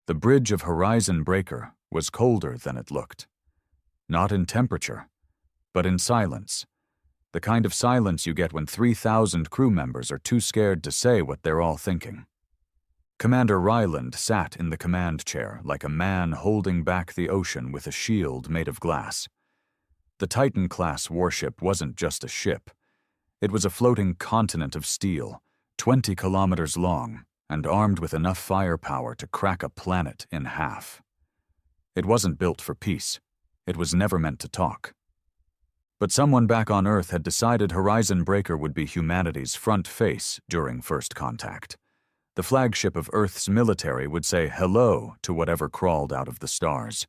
The bridge of Horizon Breaker was colder than it looked. Not in temperature, but in silence. The kind of silence you get when 3,000 crew members are too scared to say what they're all thinking. Commander Ryland sat in the command chair like a man holding back the ocean with a shield made of glass. The Titan-class warship wasn't just a ship. It was a floating continent of steel, 20 kilometers long, and armed with enough firepower to crack a planet in half. It wasn't built for peace. It was never meant to talk. But someone back on Earth had decided Horizon Breaker would be humanity's front face during first contact. The flagship of Earth's military would say hello to whatever crawled out of the stars.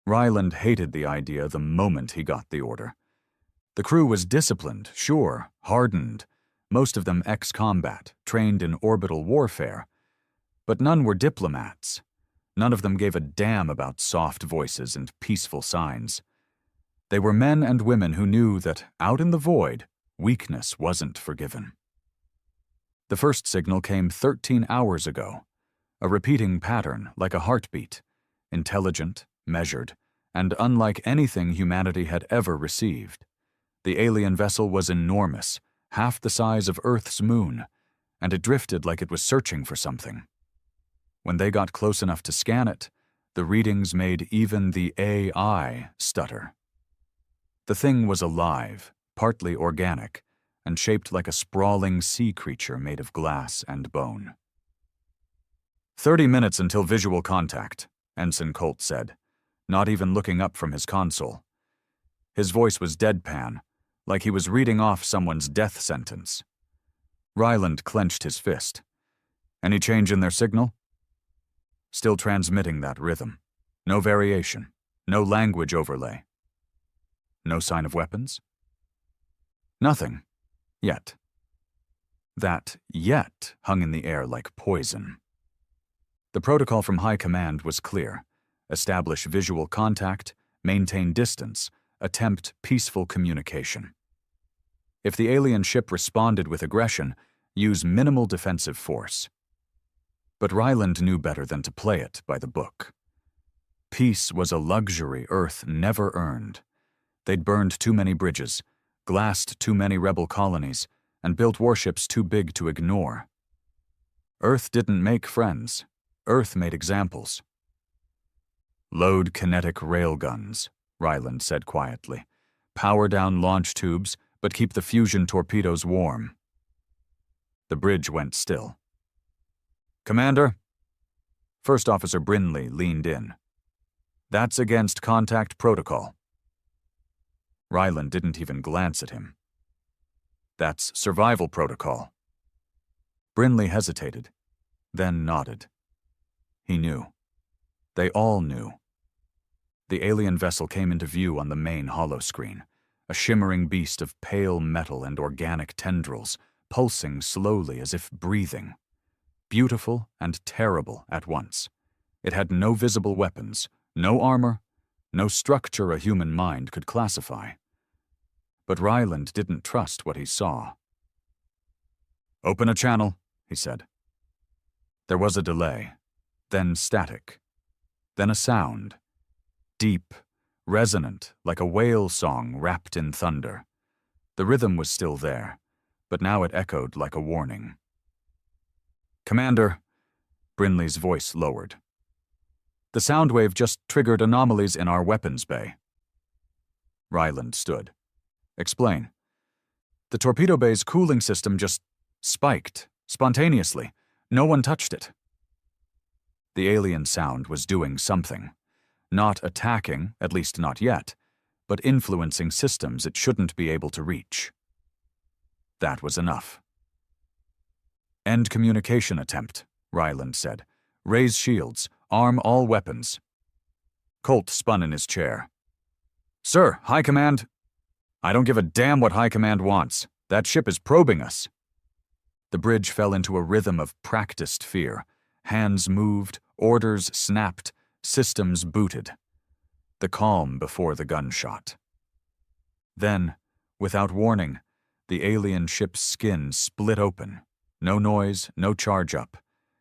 Ryland hated the idea the moment he got the order. The crew was disciplined, sure, hardened, most of them ex-combat, trained in orbital warfare. But none were diplomats. None of them gave a damn about soft voices and peaceful signs. They were men and women who knew that, out in the void, weakness wasn't forgiven. The first signal came 13 hours ago, a repeating pattern like a heartbeat, intelligent, measured, and unlike anything humanity had ever received. The alien vessel was enormous, half the size of Earth's moon, and it drifted like it was searching for something. When they got close enough to scan it, the readings made even the AI stutter. The thing was alive, partly organic, and shaped like a sprawling sea creature made of glass and bone. 30 minutes until visual contact, Ensign Colt said, not even looking up from his console. His voice was deadpan, like he was reading off someone's death sentence. Ryland clenched his fist. Any change in their signal? Still transmitting that rhythm. No variation. No language overlay. No sign of weapons? Nothing. Yet. That yet hung in the air like poison. The protocol from High Command was clear. Establish visual contact, maintain distance, attempt peaceful communication. If the alien ship responded with aggression, use minimal defensive force. But Ryland knew better than to play it by the book. Peace was a luxury Earth never earned. They'd burned too many bridges, glassed too many rebel colonies, and built warships too big to ignore. Earth didn't make friends. Earth made examples. Load kinetic railguns, Ryland said quietly. Power down launch tubes, but keep the fusion torpedoes warm. The bridge went still. Commander? First Officer Brinley leaned in. That's against contact protocol. Ryland didn't even glance at him. That's survival protocol. Brinley hesitated, then nodded. He knew. They all knew. The alien vessel came into view on the main holoscreen, a shimmering beast of pale metal and organic tendrils, pulsing slowly as if breathing. Beautiful and terrible at once. It had no visible weapons, no armor, no structure a human mind could classify. But Ryland didn't trust what he saw. Open a channel, he said. There was a delay, then static, then a sound, deep, resonant, like a whale song wrapped in thunder. The rhythm was still there, but now it echoed like a warning. Commander, Brinley's voice lowered. The sound wave just triggered anomalies in our weapons bay. Ryland stood. Explain. The torpedo bay's cooling system just spiked, spontaneously. No one touched it. The alien sound was doing something. Not attacking, at least not yet, but influencing systems it shouldn't be able to reach. That was enough. End communication attempt, Ryland said. Raise shields. Arm all weapons. Colt spun in his chair. Sir, High Command. I don't give a damn what High Command wants. That ship is probing us. The bridge fell into a rhythm of practiced fear. Hands moved, orders snapped, systems booted. The calm before the gunshot. Then, without warning, the alien ship's skin split open. No noise, no charge up.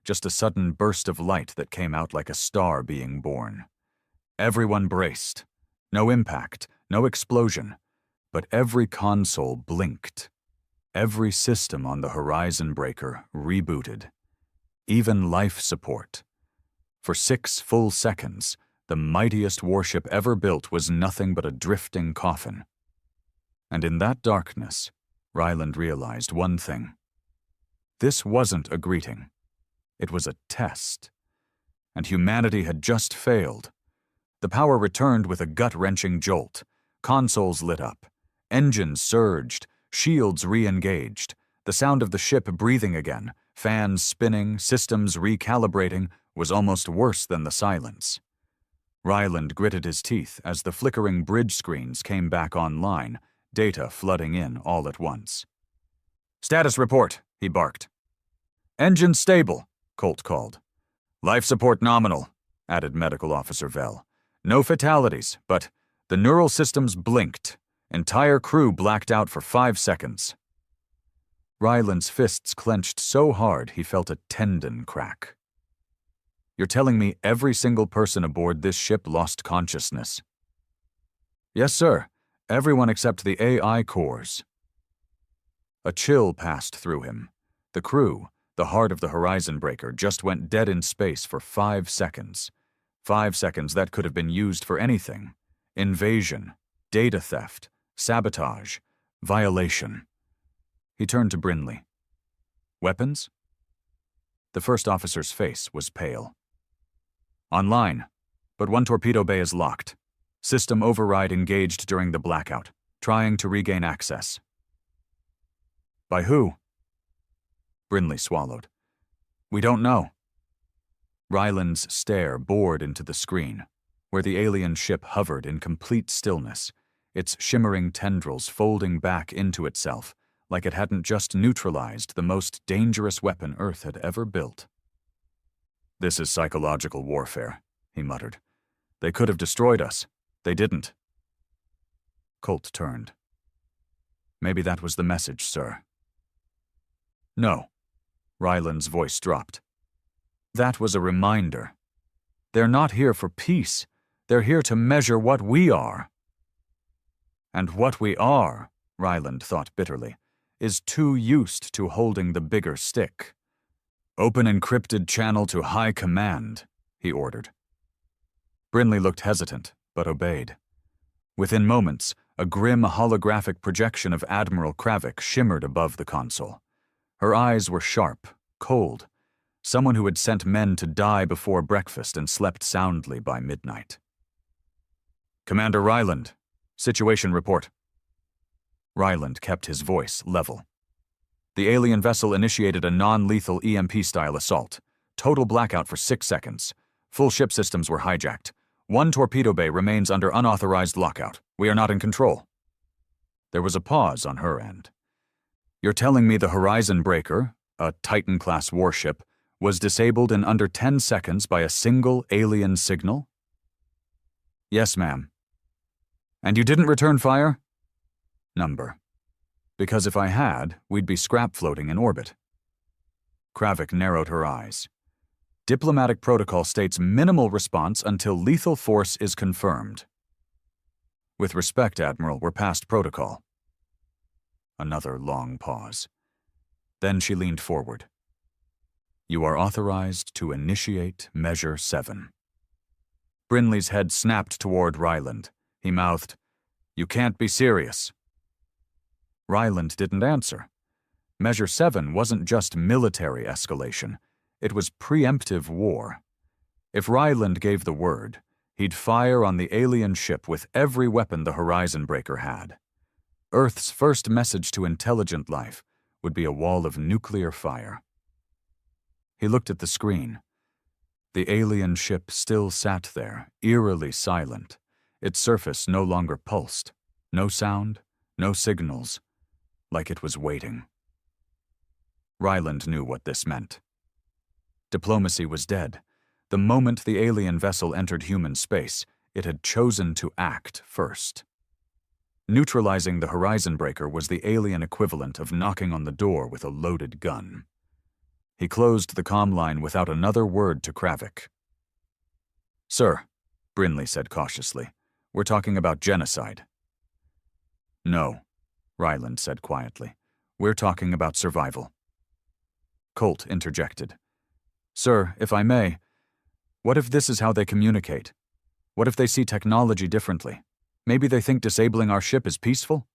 just a sudden burst of light that came out like a star being born. Everyone braced. No impact, no explosion, but every console blinked. Every system on the Horizon Breaker rebooted. Even life support. For 6 full seconds, the mightiest warship ever built was nothing but a drifting coffin. And in that darkness, Ryland realized one thing. This wasn't a greeting. It was a test. And humanity had just failed. The power returned with a gut-wrenching jolt. Consoles lit up. Engines surged. Shields re-engaged. The sound of the ship breathing again, fans spinning, systems recalibrating, was almost worse than the silence. Ryland gritted his teeth as the flickering bridge screens came back online, data flooding in all at once. "Status report," he barked. "Engine stable," Colt called. "Life support nominal," added Medical Officer Vell. "No fatalities, but the neural systems blinked. Entire crew blacked out for 5 seconds." Ryland's fists clenched so hard he felt a tendon crack. "You're telling me every single person aboard this ship lost consciousness?" "Yes, sir. Everyone except the AI cores." A chill passed through him. The crew, the heart of the Horizon Breaker, just went dead in space for 5 seconds. 5 seconds that could have been used for anything. Invasion, data theft, sabotage, violation. He turned to Brinley. "Weapons?" The first officer's face was pale. "Online, but one torpedo bay is locked. System override engaged during the blackout, trying to regain access." "By who?" Brinley swallowed. "We don't know." Ryland's stare bored into the screen, where the alien ship hovered in complete stillness, its shimmering tendrils folding back into itself like it hadn't just neutralized the most dangerous weapon Earth had ever built. "This is psychological warfare," he muttered. "They could have destroyed us. They didn't." Colt turned. "Maybe that was the message, sir." "No." Ryland's voice dropped. "That was a reminder. They're not here for peace. They're here to measure what we are." And what we are, Ryland thought bitterly, is too used to holding the bigger stick. "Open encrypted channel to High Command," he ordered. Brinley looked hesitant, but obeyed. Within moments, a grim holographic projection of Admiral Kravik shimmered above the console. Her eyes were sharp, cold, someone who had sent men to die before breakfast and slept soundly by midnight. "Commander Ryland, situation report." Ryland kept his voice level. "The alien vessel initiated a non-lethal EMP-style assault. Total blackout for 6 seconds. Full ship systems were hijacked. One torpedo bay remains under unauthorized lockout. We are not in control." There was a pause on her end. "You're telling me the Horizon Breaker, a Titan-class warship, was disabled in under 10 seconds by a single alien signal?" "Yes, ma'am." "And you didn't return fire?" "Number. Because if I had, we'd be scrap floating in orbit." Kravik narrowed her eyes. "Diplomatic protocol states minimal response until lethal force is confirmed." "With respect, Admiral, we're past protocol." Another long pause. Then she leaned forward. "You are authorized to initiate Measure 7. Brinley's head snapped toward Ryland. He mouthed, "You can't be serious." Ryland didn't answer. Measure 7 wasn't just military escalation. It was preemptive war. If Ryland gave the word, he'd fire on the alien ship with every weapon the Horizon Breaker had. Earth's first message to intelligent life would be a wall of nuclear fire. He looked at the screen. The alien ship still sat there, eerily silent. Its surface no longer pulsed. No sound, no signals, like it was waiting. Ryland knew what this meant. Diplomacy was dead. The moment the alien vessel entered human space, it had chosen to act first. Neutralizing the Horizon Breaker was the alien equivalent of knocking on the door with a loaded gun. He closed the comm line without another word to Kravik. "Sir," Brinley said cautiously, "we're talking about genocide." "No," Ryland said quietly. "We're talking about survival." Colt interjected. "Sir, if I may, what if this is how they communicate? What if they see technology differently? Maybe they think disabling our ship is peaceful?"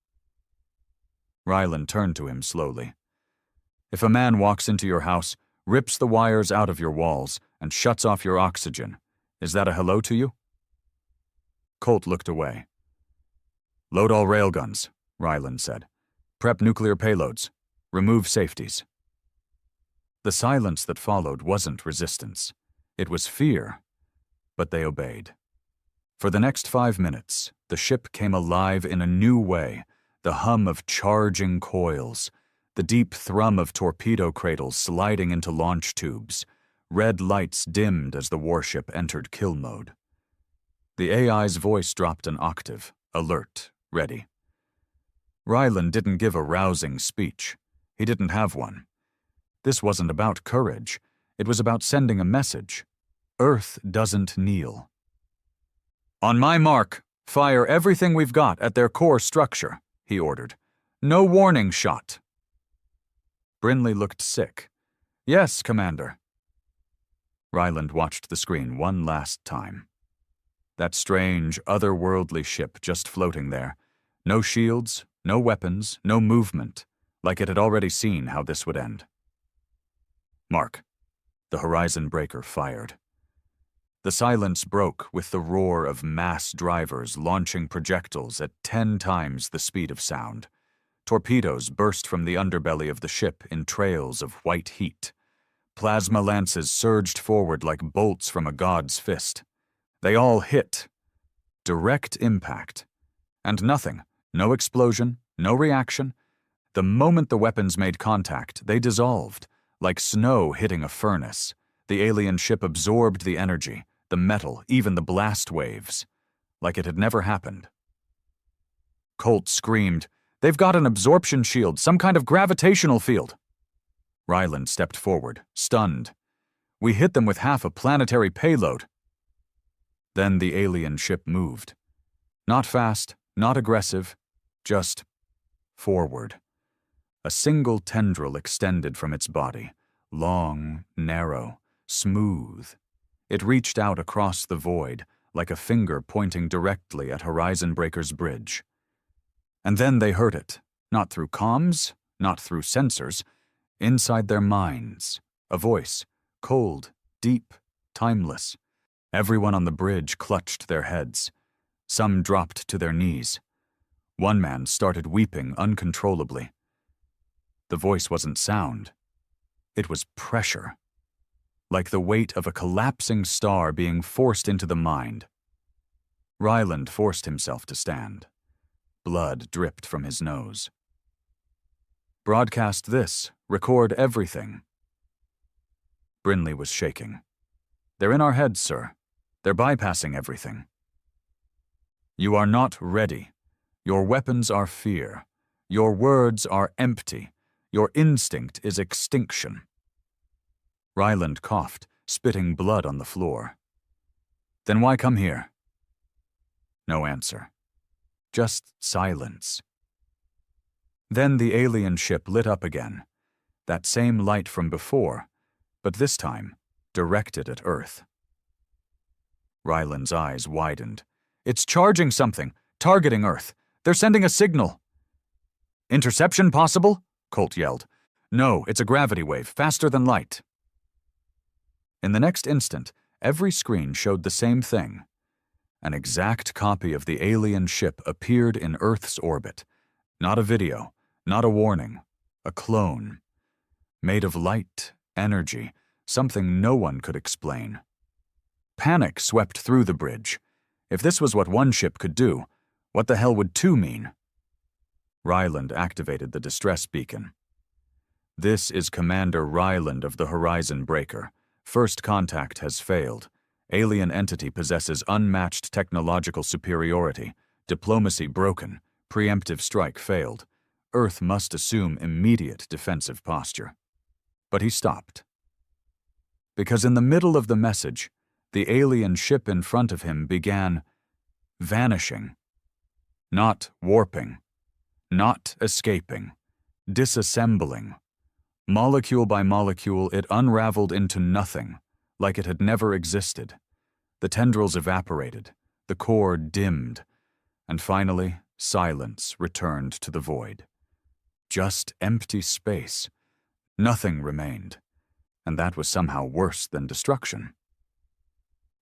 Ryland turned to him slowly. "If a man walks into your house, rips the wires out of your walls, and shuts off your oxygen, is that a hello to you?" Colt looked away. "Load all railguns," Ryland said. "Prep nuclear payloads. Remove safeties." The silence that followed wasn't resistance. It was fear, but they obeyed. For the next 5 minutes, the ship came alive in a new way, the hum of charging coils, the deep thrum of torpedo cradles sliding into launch tubes. Red lights dimmed as the warship entered kill mode. The AI's voice dropped an octave, alert, ready. Ryland didn't give a rousing speech. He didn't have one. This wasn't about courage. It was about sending a message. Earth doesn't kneel. "On my mark, fire everything we've got at their core structure," he ordered. "No warning shot." Brinley looked sick. "Yes, Commander." Ryland watched the screen one last time. That strange, otherworldly ship just floating there. No shields, no weapons, no movement, like it had already seen how this would end. "Mark." The horizon breaker fired. The silence broke with the roar of mass drivers launching projectiles at 10 times the speed of sound. Torpedoes burst from the underbelly of the ship in trails of white heat. Plasma lances surged forward like bolts from a god's fist. They all hit. Direct impact. And nothing. No explosion, no reaction. The moment the weapons made contact, they dissolved, like snow hitting a furnace. The alien ship absorbed the energy, the metal, even the blast waves, like it had never happened. Colt screamed, "They've got an absorption shield, some kind of gravitational field." Ryland stepped forward, stunned. "We hit them with half a planetary payload." Then the alien ship moved. Not fast, not aggressive, just forward. A single tendril extended from its body, long, narrow, smooth. It reached out across the void, like a finger pointing directly at Horizon Breaker's bridge. And then they heard it, not through comms, not through sensors, inside their minds. A voice, cold, deep, timeless. Everyone on the bridge clutched their heads. Some dropped to their knees. One man started weeping uncontrollably. The voice wasn't sound. It was pressure. Like the weight of a collapsing star being forced into the mind. Ryland forced himself to stand. Blood dripped from his nose. "Broadcast this. Record everything." Brinley was shaking. "They're in our heads, sir. They're bypassing everything." "You are not ready. Your weapons are fear. Your words are empty. Your instinct is extinction." Ryland coughed, spitting blood on the floor. "Then why come here?" No answer. Just silence. Then the alien ship lit up again. That same light from before, but this time directed at Earth. Ryland's eyes widened. "It's charging something, targeting Earth. They're sending a signal." "Interception possible?" Colt yelled. "No, it's a gravity wave, faster than light." In the next instant, every screen showed the same thing. An exact copy of the alien ship appeared in Earth's orbit. Not a video, not a warning, a clone. Made of light, energy, something no one could explain. Panic swept through the bridge. If this was what one ship could do, what the hell would two mean? Ryland activated the distress beacon. "This is Commander Ryland of the Horizon Breaker. First contact has failed. Alien entity possesses unmatched technological superiority. Diplomacy broken. Preemptive strike failed. Earth must assume immediate defensive posture." But he stopped. Because in the middle of the message, the alien ship in front of him began vanishing. Not warping. Not escaping. Disassembling. Molecule by molecule, it unraveled into nothing, like it had never existed. The tendrils evaporated, the core dimmed, and finally, silence returned to the void. Just empty space. Nothing remained, and that was somehow worse than destruction.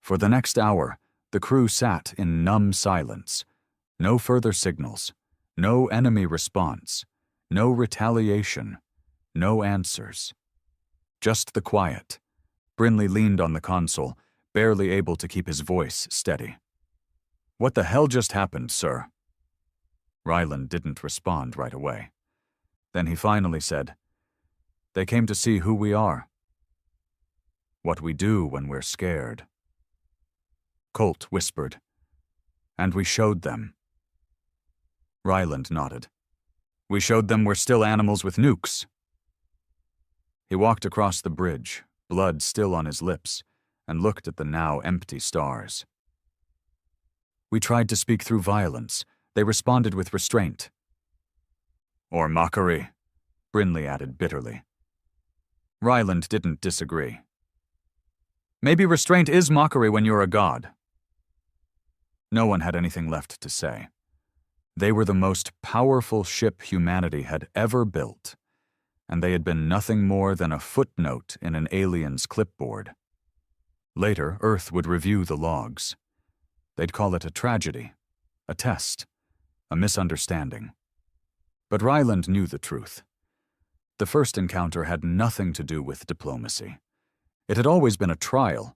For the next hour, the crew sat in numb silence. No further signals, no enemy response, no retaliation, no answers. Just the quiet. Brinley leaned on the console, barely able to keep his voice steady. "What the hell just happened, sir?" Ryland didn't respond right away. Then he finally said, "They came to see who we are. What we do when we're scared." Colt whispered, "And we showed them." Ryland nodded. "We showed them we're still animals with nukes." He walked across the bridge, blood still on his lips, and looked at the now empty stars. "We tried to speak through violence. They responded with restraint." "Or mockery," Brinley added bitterly. Ryland didn't disagree. "Maybe restraint is mockery when you're a god." No one had anything left to say. They were the most powerful ship humanity had ever built, and they had been nothing more than a footnote in an alien's clipboard. Later, Earth would review the logs. They'd call it a tragedy, a test, a misunderstanding. But Ryland knew the truth. The first encounter had nothing to do with diplomacy. It had always been a trial,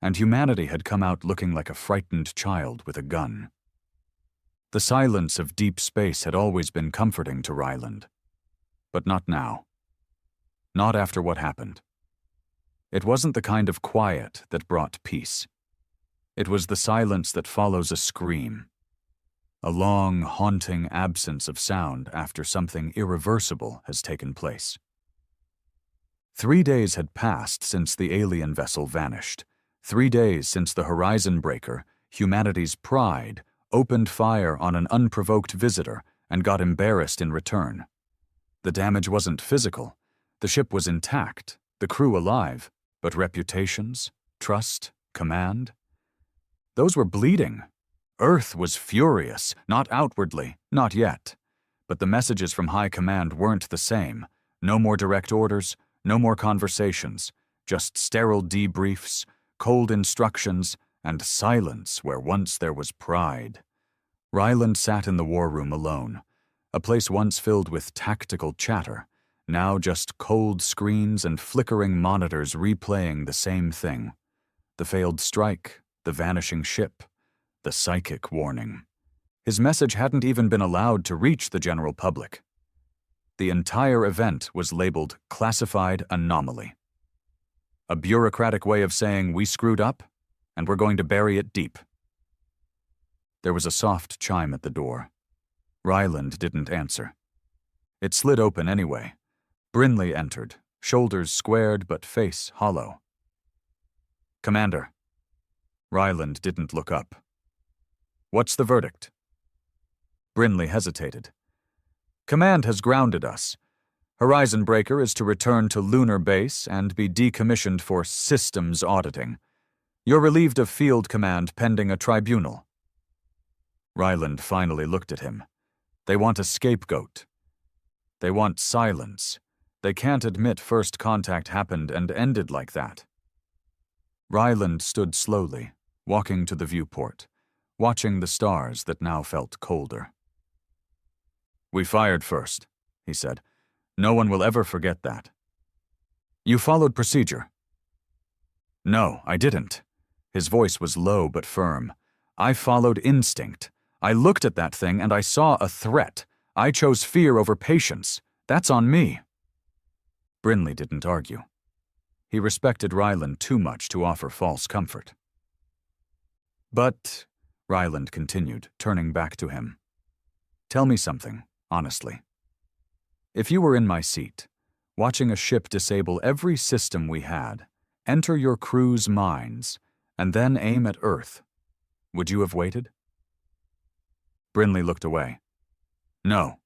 and humanity had come out looking like a frightened child with a gun. The silence of deep space had always been comforting to Ryland. But not now. Not after what happened. It wasn't the kind of quiet that brought peace. It was the silence that follows a scream. A long, haunting absence of sound after something irreversible has taken place. 3 days had passed since the alien vessel vanished. 3 days since the horizon breaker, humanity's pride, opened fire on an unprovoked visitor and got embarrassed in return. The damage wasn't physical. The ship was intact, the crew alive, but reputations, trust, command? Those were bleeding. Earth was furious, not outwardly, not yet. But the messages from high command weren't the same. No more direct orders, no more conversations, just sterile debriefs, cold instructions, and silence where once there was pride. Ryland sat in the war room alone, a place once filled with tactical chatter, now just cold screens and flickering monitors replaying the same thing. The failed strike, the vanishing ship, the psychic warning. His message hadn't even been allowed to reach the general public. The entire event was labeled classified anomaly. A bureaucratic way of saying we screwed up, and we're going to bury it deep. There was a soft chime at the door. Ryland didn't answer. It slid open anyway. Brinley entered, shoulders squared but face hollow. "Commander." Ryland didn't look up. "What's the verdict?" Brinley hesitated. "Command has grounded us. Horizon Breaker is to return to lunar base and be decommissioned for systems auditing. You're relieved of field command pending a tribunal." Ryland finally looked at him. They want a scapegoat. They want silence. They can't admit first contact happened and ended like that. Ryland stood slowly, walking to the viewport, watching the stars that now felt colder. "We fired first," he said. "No one will ever forget that." "You followed procedure." "No, I didn't." His voice was low but firm. "I followed instinct. I looked at that thing and I saw a threat. I chose fear over patience. That's on me." Brinley didn't argue. He respected Ryland too much to offer false comfort. "But," Ryland continued, turning back to him, "tell me something, honestly. If you were in my seat, watching a ship disable every system we had, enter your crew's minds, and then aim at Earth. Would you have waited? Brinley looked away. No.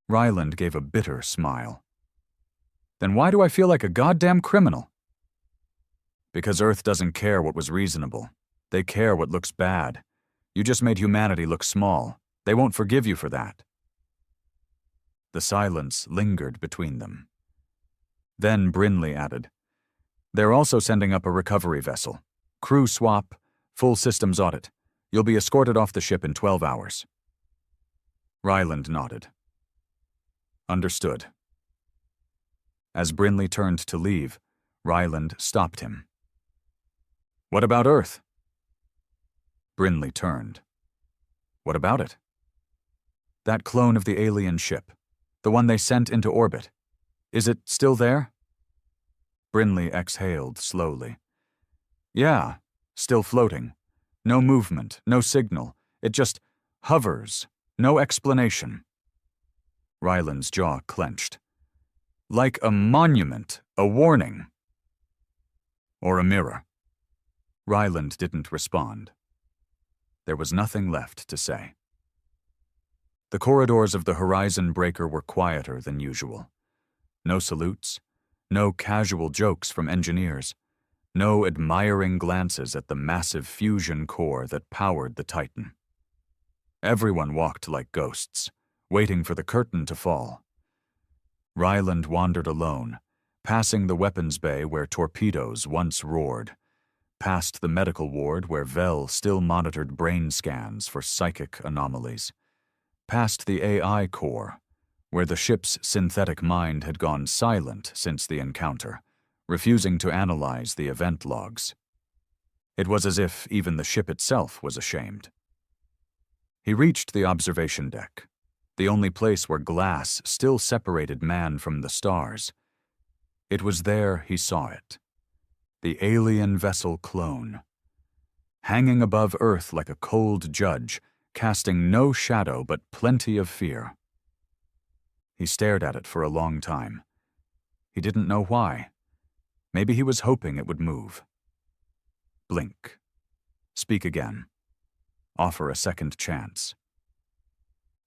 Ryland gave a bitter smile. Then why do I feel like a goddamn criminal? Because Earth doesn't care what was reasonable. They care what looks bad. You just made humanity look small. They won't forgive you for that. The silence lingered between them. Then Brinley added, They're also sending up a recovery vessel. Crew swap, full systems audit. You'll be escorted off the ship in 12 hours. Ryland nodded. Understood. As Brinley turned to leave, Ryland stopped him. What about Earth? Brinley turned. What about it? That clone of the alien ship, the one they sent into orbit. Is it still there? Brinley exhaled slowly. Yeah, still floating. No movement, no signal. It just hovers. No explanation. Ryland's jaw clenched. Like a monument, a warning. Or a mirror. Ryland didn't respond. There was nothing left to say. The corridors of the Horizon Breaker were quieter than usual. No salutes, no casual jokes from engineers, no admiring glances at the massive fusion core that powered the Titan. Everyone walked like ghosts, waiting for the curtain to fall. Ryland wandered alone, passing the weapons bay where torpedoes once roared, past the medical ward where Vel still monitored brain scans for psychic anomalies, past the AI core, where the ship's synthetic mind had gone silent since the encounter, refusing to analyze the event logs. It was as if even the ship itself was ashamed. He reached the observation deck, the only place where glass still separated man from the stars. It was there he saw it. The alien vessel clone, hanging above Earth like a cold judge, casting no shadow but plenty of fear. He stared at it for a long time. He didn't know why. Maybe he was hoping it would move. Blink. Speak again. Offer a second chance.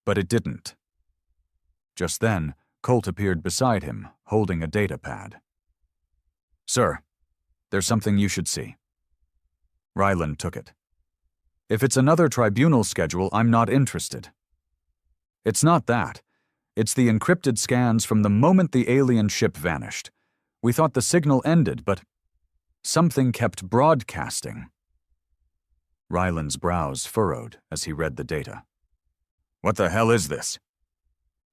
But it didn't. Just then, Colt appeared beside him, holding a data pad. Sir, there's something you should see. Ryland took it. If it's another tribunal schedule, I'm not interested. It's not that. It's the encrypted scans from the moment the alien ship vanished. We thought the signal ended, but something kept broadcasting. Ryland's brows furrowed as he read the data. What the hell is this?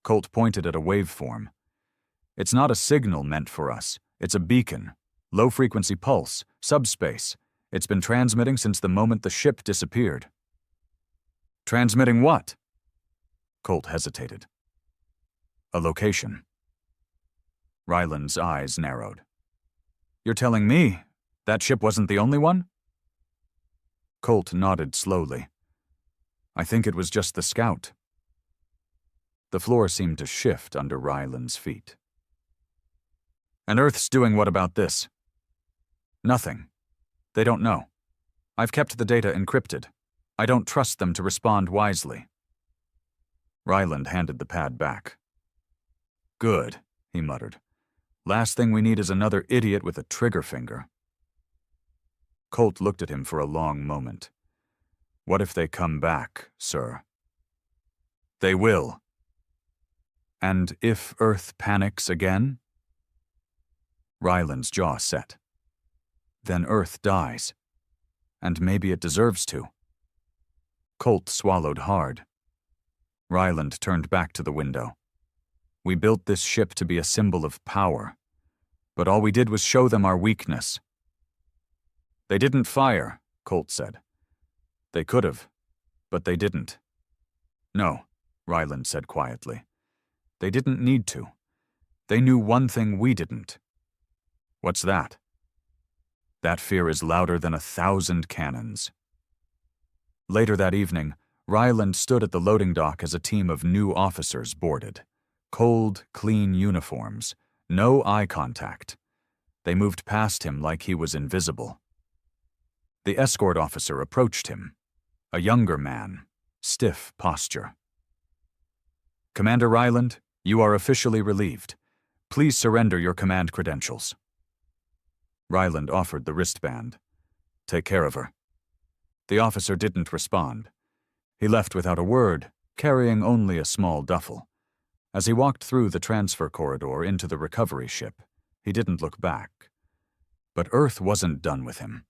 Colt pointed at a waveform. It's not a signal meant for us. It's a beacon. Low-frequency pulse, subspace. It's been transmitting since the moment the ship disappeared. Transmitting what? Colt hesitated. A location. Ryland's eyes narrowed. You're telling me that ship wasn't the only one? Colt nodded slowly. I think it was just the scout. The floor seemed to shift under Ryland's feet. And Earth's doing what about this? Nothing. They don't know. I've kept the data encrypted. I don't trust them to respond wisely. Ryland handed the pad back. Good, he muttered. Last thing we need is another idiot with a trigger finger. Colt looked at him for a long moment. What if they come back, sir? They will. And if Earth panics again? Ryland's jaw set. Then Earth dies. And maybe it deserves to. Colt swallowed hard. Ryland turned back to the window. We built this ship to be a symbol of power, but all we did was show them our weakness. They didn't fire, Colt said. They could have, but they didn't. No, Ryland said quietly. They didn't need to. They knew one thing we didn't. What's that? That fear is louder than 1,000 cannons. Later that evening, Ryland stood at the loading dock as a team of new officers boarded. Cold, clean uniforms, no eye contact. They moved past him like he was invisible. The escort officer approached him, a younger man, stiff posture. "Commander Ryland, you are officially relieved. Please surrender your command credentials." Ryland offered the wristband. "Take care of her." The officer didn't respond. He left without a word, carrying only a small duffel. As he walked through the transfer corridor into the recovery ship, he didn't look back. But Earth wasn't done with him.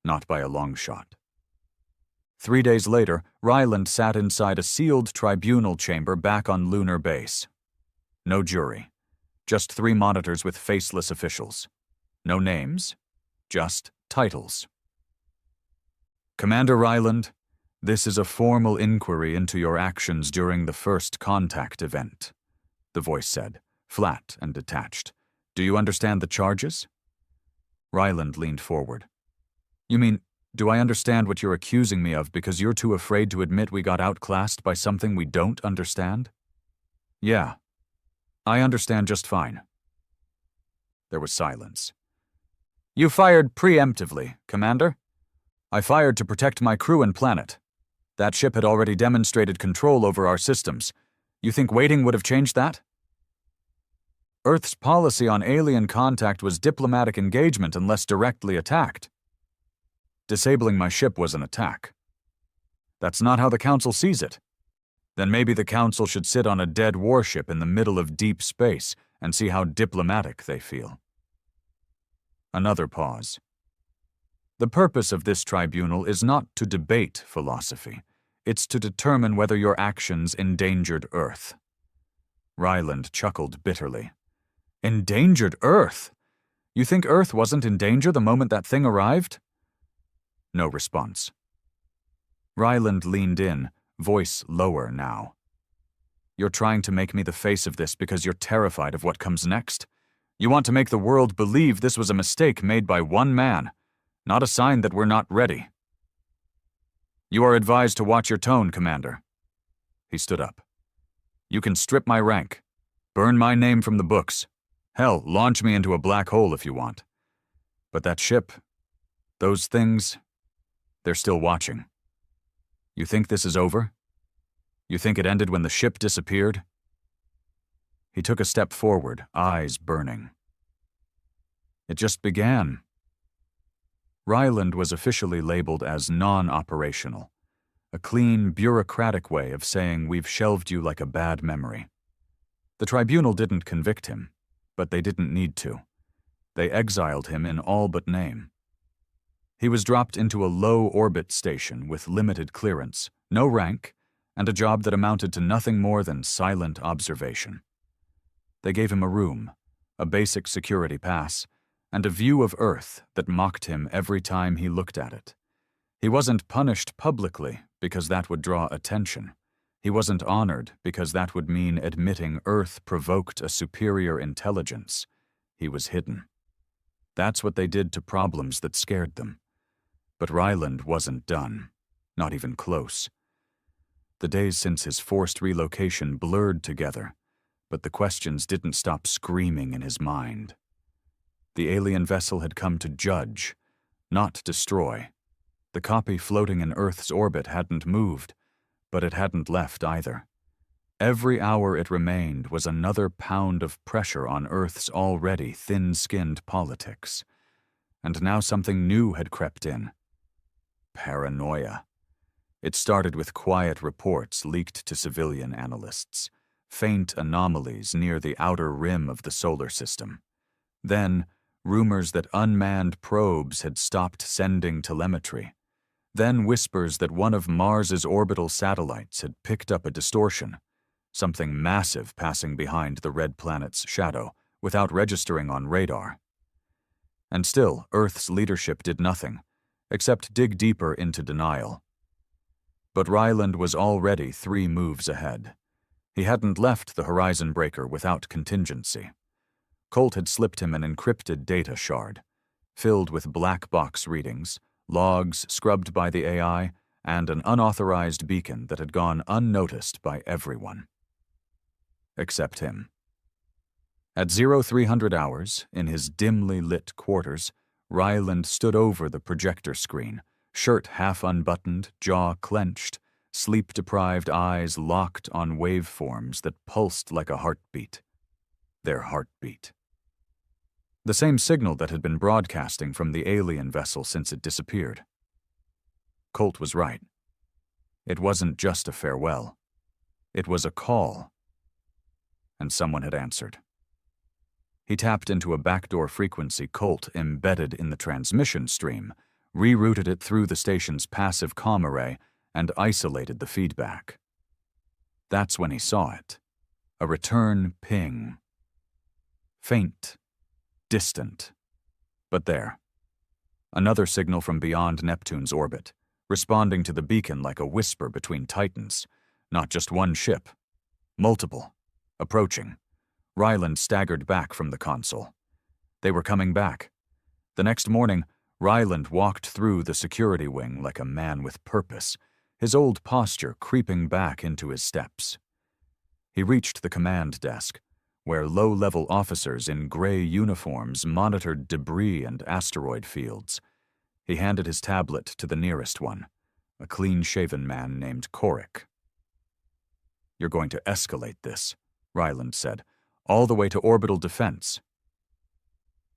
Not by a long shot. 3 days later, Ryland sat inside a sealed tribunal chamber back on lunar base. No jury. Just 3 monitors with faceless officials. No names. Just titles. "Commander Ryland, this is a formal inquiry into your actions during the first contact event," the voice said, flat and detached. "Do you understand the charges?" Ryland leaned forward. "You mean, do I understand what you're accusing me of because you're too afraid to admit we got outclassed by something we don't understand?" "Yeah. I understand just fine." There was silence. "You fired preemptively, Commander." "I fired to protect my crew and planet. That ship had already demonstrated control over our systems. You think waiting would have changed that?" "Earth's policy on alien contact was diplomatic engagement unless directly attacked." "Disabling my ship was an attack." "That's not how the Council sees it." "Then maybe the Council should sit on a dead warship in the middle of deep space and see how diplomatic they feel." Another pause. "The purpose of this tribunal is not to debate philosophy. It's to determine whether your actions endangered Earth." Ryland chuckled bitterly. "Endangered Earth? You think Earth wasn't in danger the moment that thing arrived?" No response. Ryland leaned in, voice lower now. "You're trying to make me the face of this because you're terrified of what comes next? You want to make the world believe this was a mistake made by one man, not a sign that we're not ready." "You are advised to watch your tone, Commander." He stood up. "You can strip my rank, burn my name from the books. Hell, launch me into a black hole if you want. But that ship, those things, they're still watching. You think this is over? You think it ended when the ship disappeared?" He took a step forward, eyes burning. "It just began." Ryland was officially labeled as non-operational, a clean, bureaucratic way of saying we've shelved you like a bad memory. The tribunal didn't convict him, but they didn't need to. They exiled him in all but name. He was dropped into a low-orbit station with limited clearance, no rank, and a job that amounted to nothing more than silent observation. They gave him a room, a basic security pass, and a view of Earth that mocked him every time he looked at it. He wasn't punished publicly because that would draw attention. He wasn't honored because that would mean admitting Earth provoked a superior intelligence. He was hidden. That's what they did to problems that scared them. But Ryland wasn't done, not even close. The days since his forced relocation blurred together, but the questions didn't stop screaming in his mind. The alien vessel had come to judge, not destroy. The copy floating in Earth's orbit hadn't moved, but it hadn't left either. Every hour it remained was another pound of pressure on Earth's already thin-skinned politics. And now something new had crept in. Paranoia. It started with quiet reports leaked to civilian analysts, faint anomalies near the outer rim of the solar system. Then, rumors that unmanned probes had stopped sending telemetry. Then whispers that one of Mars's orbital satellites had picked up a distortion, something massive passing behind the red planet's shadow without registering on radar. And still, Earth's leadership did nothing, except dig deeper into denial. But Ryland was already 3 moves ahead. He hadn't left the Horizon Breaker without contingency. Colt had slipped him an encrypted data shard, filled with black box readings, logs scrubbed by the AI, and an unauthorized beacon that had gone unnoticed by everyone. Except him. At 0300 hours, in his dimly lit quarters, Ryland stood over the projector screen, shirt half unbuttoned, jaw clenched, sleep-deprived eyes locked on waveforms that pulsed like a heartbeat. Their heartbeat. The same signal that had been broadcasting from the alien vessel since it disappeared. Colt was right. It wasn't just a farewell. It was a call. And someone had answered. He tapped into a backdoor frequency Colt embedded in the transmission stream, rerouted it through the station's passive comm array, and isolated the feedback. That's when he saw it. A return ping. Faint. Distant. But there. Another signal from beyond Neptune's orbit, responding to the beacon like a whisper between titans. Not just one ship. Multiple. Approaching. Ryland staggered back from the console. They were coming back. The next morning, Ryland walked through the security wing like a man with purpose, his old posture creeping back into his steps. He reached the command desk, where low-level officers in gray uniforms monitored debris and asteroid fields. He handed his tablet to the nearest one, a clean-shaven man named Korik. "You're going to escalate this," Ryland said, "all the way to orbital defense."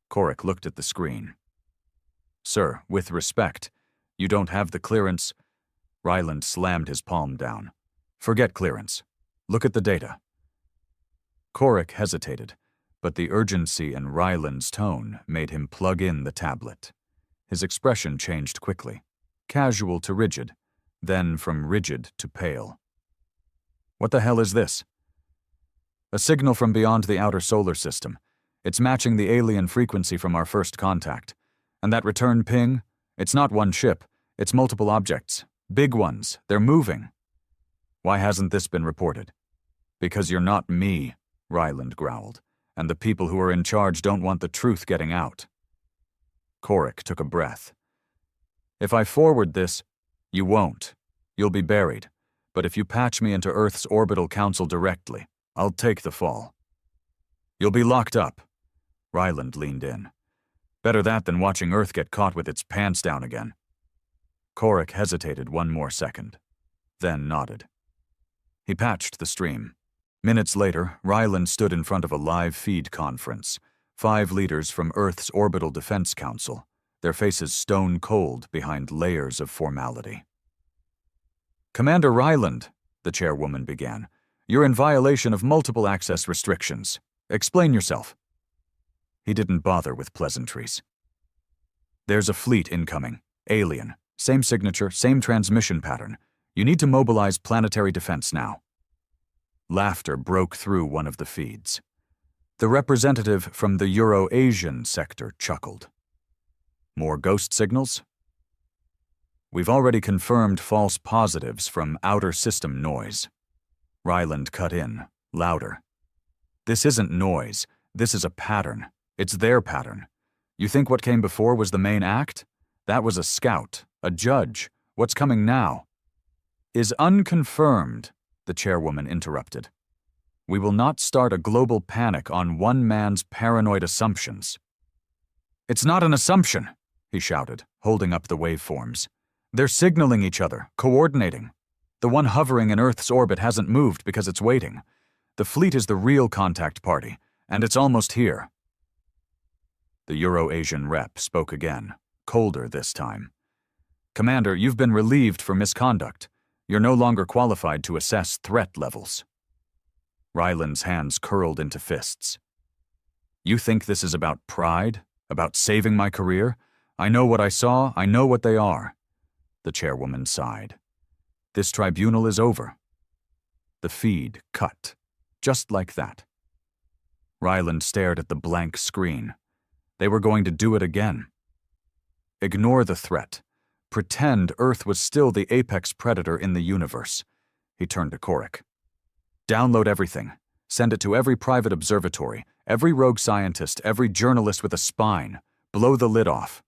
Korik looked at the screen. "Sir, with respect, you don't have the clearance." Ryland slammed his palm down. "Forget clearance. Look at the data." Korik hesitated, but the urgency in Ryland's tone made him plug in the tablet. His expression changed quickly, casual to rigid, then from rigid to pale. "What the hell is this?" "A signal from beyond the outer solar system. It's matching the alien frequency from our first contact. And that return ping, it's not one ship, it's multiple objects. Big ones, they're moving." "Why hasn't this been reported?" "Because you're not me," Ryland growled, "and the people who are in charge don't want the truth getting out." Korik took a breath. "If I forward this, you won't. You'll be buried. But if you patch me into Earth's orbital council directly, I'll take the fall." "You'll be locked up." Ryland leaned in. "Better that than watching Earth get caught with its pants down again." Korik hesitated one more second, then nodded. He patched the stream. Minutes later, Ryland stood in front of a live feed conference, 5 leaders from Earth's Orbital Defense Council, their faces stone-cold behind layers of formality. "Commander Ryland," the chairwoman began, "you're in violation of multiple access restrictions. Explain yourself." He didn't bother with pleasantries. "There's a fleet incoming. Alien. Same signature, same transmission pattern. You need to mobilize planetary defense now." Laughter broke through one of the feeds. The representative from the Euro-Asian sector chuckled. "More ghost signals?" "We've already confirmed false positives from outer system noise." Ryland cut in, louder. "This isn't noise. This is a pattern. It's their pattern. You think what came before was the main act? That was a scout, a judge. What's coming now?" "Is unconfirmed," the chairwoman interrupted. "We will not start a global panic on one man's paranoid assumptions." "It's not an assumption," he shouted, holding up the waveforms. "They're signaling each other, coordinating. The one hovering in Earth's orbit hasn't moved because it's waiting. The fleet is the real contact party, and it's almost here." The Euro-Asian rep spoke again, colder this time. "Commander, you've been relieved for misconduct. You're no longer qualified to assess threat levels." Ryland's hands curled into fists. "You think this is about pride? About saving my career? I know what I saw, I know what they are." The chairwoman sighed. "This tribunal is over." The feed cut, just like that. Ryland stared at the blank screen. They were going to do it again. Ignore the threat. Pretend Earth was still the apex predator in the universe. He turned to Korik. "Download everything. Send it to every private observatory, every rogue scientist, every journalist with a spine. Blow the lid off.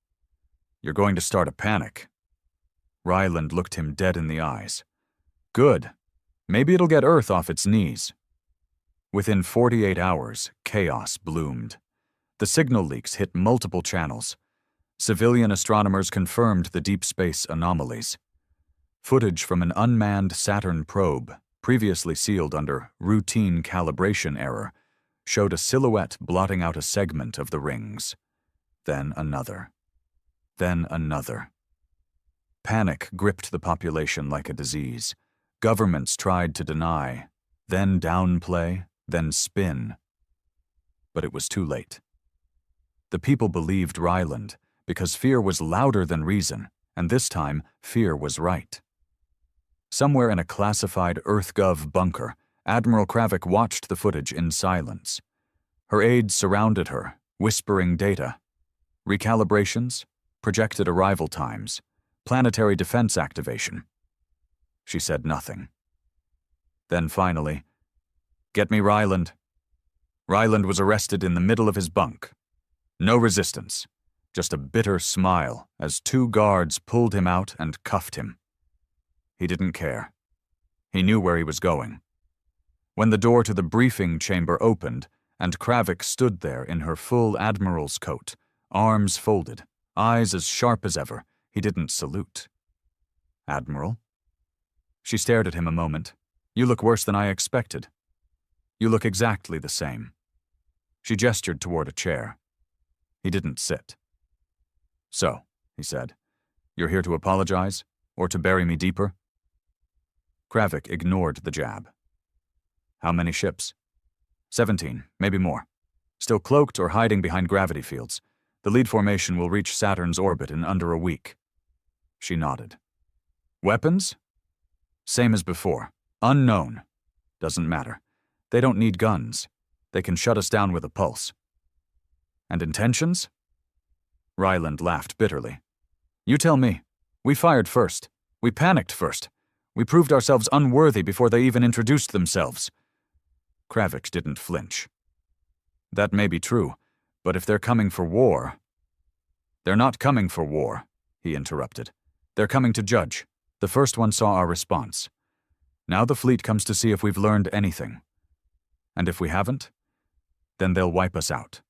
You're going to start a panic." Ryland looked him dead in the eyes. "Good. Maybe it'll get Earth off its knees." Within 48 hours, chaos bloomed. The signal leaks hit multiple channels. Civilian astronomers confirmed the deep space anomalies. Footage from an unmanned Saturn probe, previously sealed under routine calibration error, showed a silhouette blotting out a segment of the rings. Then another. Then another. Panic gripped the population like a disease. Governments tried to deny, then downplay, then spin. But it was too late. The people believed Ryland because fear was louder than reason, and this time, fear was right. Somewhere in a classified EarthGov bunker, Admiral Kravik watched the footage in silence. Her aides surrounded her, whispering data. Recalibrations, projected arrival times, planetary defense activation. She said nothing. Then finally, "Get me Ryland." Ryland was arrested in the middle of his bunk. No resistance, just a bitter smile as 2 guards pulled him out and cuffed him. He didn't care. He knew where he was going. When the door to the briefing chamber opened and Kravik stood there in her full admiral's coat, arms folded, eyes as sharp as ever, he didn't salute. "Admiral?" She stared at him a moment. "You look worse than I expected." "You look exactly the same." She gestured toward a chair. He didn't sit. "So," he said, "you're here to apologize, or to bury me deeper?" Kravik ignored the jab. "How many ships?" 17, maybe more. Still cloaked or hiding behind gravity fields. The lead formation will reach Saturn's orbit in under a week." She nodded. "Weapons?" "Same as before. Unknown. Doesn't matter. They don't need guns. They can shut us down with a pulse." "And intentions?" Ryland laughed bitterly. "You tell me. We fired first. We panicked first. We proved ourselves unworthy before they even introduced themselves." Kravik didn't flinch. "That may be true, but if they're coming for war—" "They're not coming for war," he interrupted. "They're coming to judge. The first one saw our response. Now the fleet comes to see if we've learned anything. And if we haven't, then they'll wipe us out."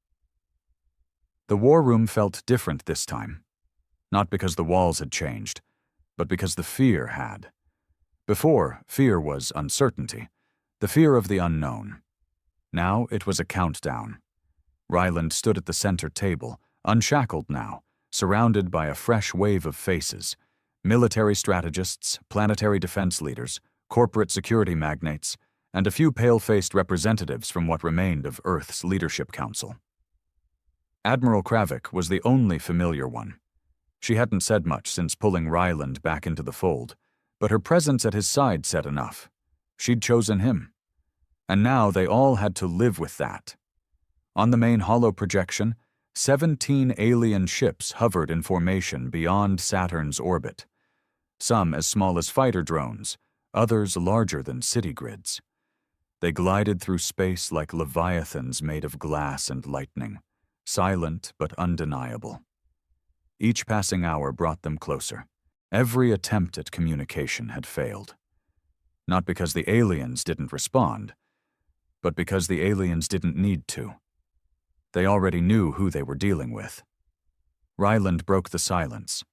The war room felt different this time. Not because the walls had changed, but because the fear had. Before, fear was uncertainty, the fear of the unknown. Now it was a countdown. Ryland stood at the center table, unshackled now, surrounded by a fresh wave of faces. Military strategists, planetary defense leaders, corporate security magnates, and a few pale-faced representatives from what remained of Earth's Leadership Council. Admiral Kravik was the only familiar one. She hadn't said much since pulling Ryland back into the fold, but her presence at his side said enough. She'd chosen him. And now they all had to live with that. On the main holo projection, 17 alien ships hovered in formation beyond Saturn's orbit. Some as small as fighter drones, others larger than city grids. They glided through space like leviathans made of glass and lightning, silent but undeniable. Each passing hour brought them closer. Every attempt at communication had failed. Not because the aliens didn't respond, but because the aliens didn't need to. They already knew who they were dealing with. Ryland broke the silence.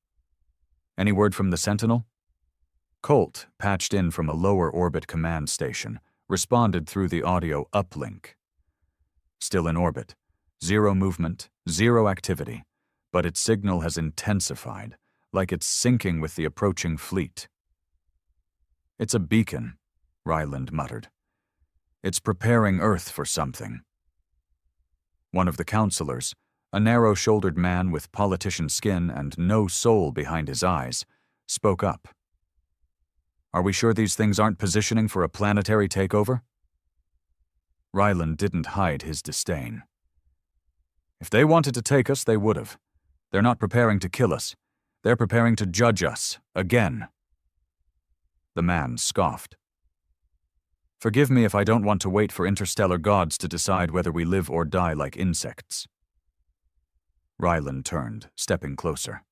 "Any word from the Sentinel?" Colt, patched in from a lower orbit command station, responded through the audio uplink. "Still in orbit. Zero movement, zero activity, but its signal has intensified, like it's syncing with the approaching fleet." "It's a beacon," Ryland muttered. "It's preparing Earth for something." One of the counselors, a narrow-shouldered man with politician skin and no soul behind his eyes, spoke up. "Are we sure these things aren't positioning for a planetary takeover?" Ryland didn't hide his disdain. "If they wanted to take us, they would have. They're not preparing to kill us. They're preparing to judge us, again." The man scoffed. "Forgive me if I don't want to wait for interstellar gods to decide whether we live or die like insects." Ryland turned, stepping closer.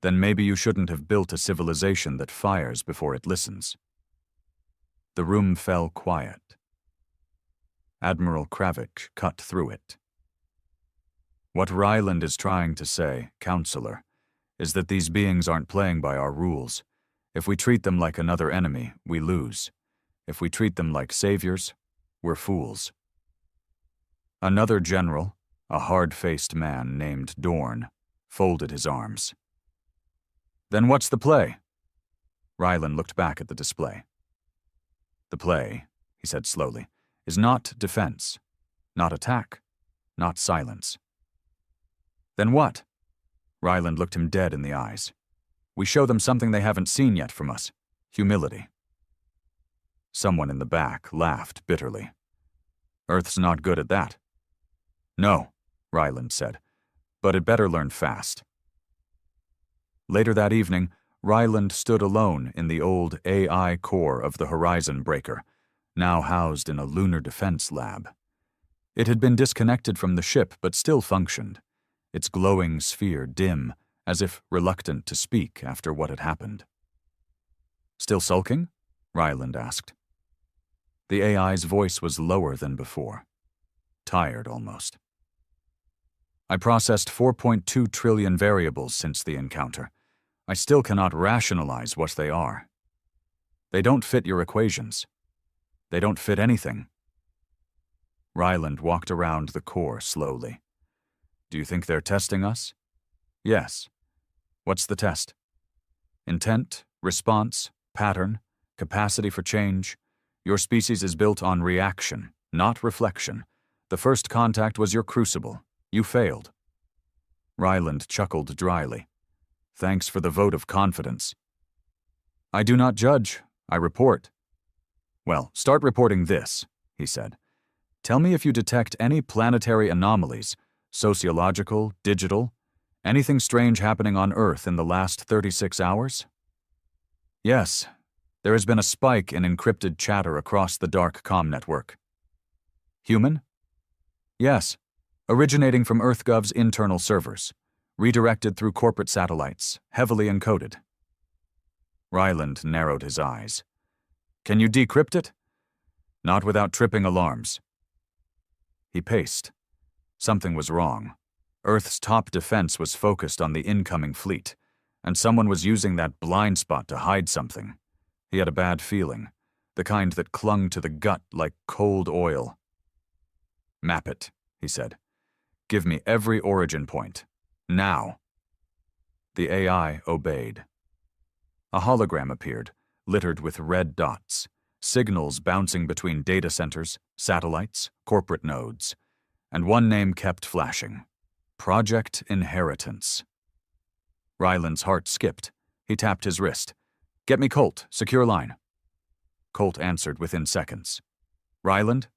"Then maybe you shouldn't have built a civilization that fires before it listens." The room fell quiet. Admiral Kravich cut through it. What Ryland is trying to say, Counselor, is that these beings aren't playing by our rules. If we treat them like another enemy, we lose. If we treat them like saviors, we're fools. Another general, a hard-faced man named Dorn, folded his arms. Then what's the play? Ryland looked back at the display. The play, he said slowly, is not defense, not attack, not silence. Then what? Ryland looked him dead in the eyes. We show them something they haven't seen yet from us. Humility. Someone in the back laughed bitterly. Earth's not good at that. No, Ryland said, but it better learn fast. Later that evening, Ryland stood alone in the old AI core of the Horizon Breaker, now housed in a lunar defense lab. It had been disconnected from the ship but still functioned, its glowing sphere dim, as if reluctant to speak after what had happened. Still sulking? Ryland asked. The AI's voice was lower than before, tired almost. I processed 4.2 trillion variables since the encounter. I still cannot rationalize what they are. They don't fit your equations. They don't fit anything. Ryland walked around the core slowly. Do you think they're testing us? Yes. What's the test? Intent, response, pattern, capacity for change. Your species is built on reaction, not reflection. The first contact was your crucible. You failed. Ryland chuckled dryly. Thanks for the vote of confidence. I do not judge. I report. Well, start reporting this, he said. Tell me if you detect any planetary anomalies, sociological, digital, anything strange happening on Earth in the last 36 hours? Yes, there has been a spike in encrypted chatter across the dark comm network. Human? Yes, originating from EarthGov's internal servers, redirected through corporate satellites, heavily encoded. Ryland narrowed his eyes. Can you decrypt it? Not without tripping alarms. He paced. Something was wrong. Earth's top defense was focused on the incoming fleet, and someone was using that blind spot to hide something. He had a bad feeling, the kind that clung to the gut like cold oil. Map it, he said. Give me every origin point. Now. The AI obeyed. A hologram appeared, littered with red dots, signals bouncing between data centers, satellites, corporate nodes, and one name kept flashing. Project Inheritance. Ryland's heart skipped. He tapped his wrist. Get me Colt, secure line. Colt answered within seconds. Ryland?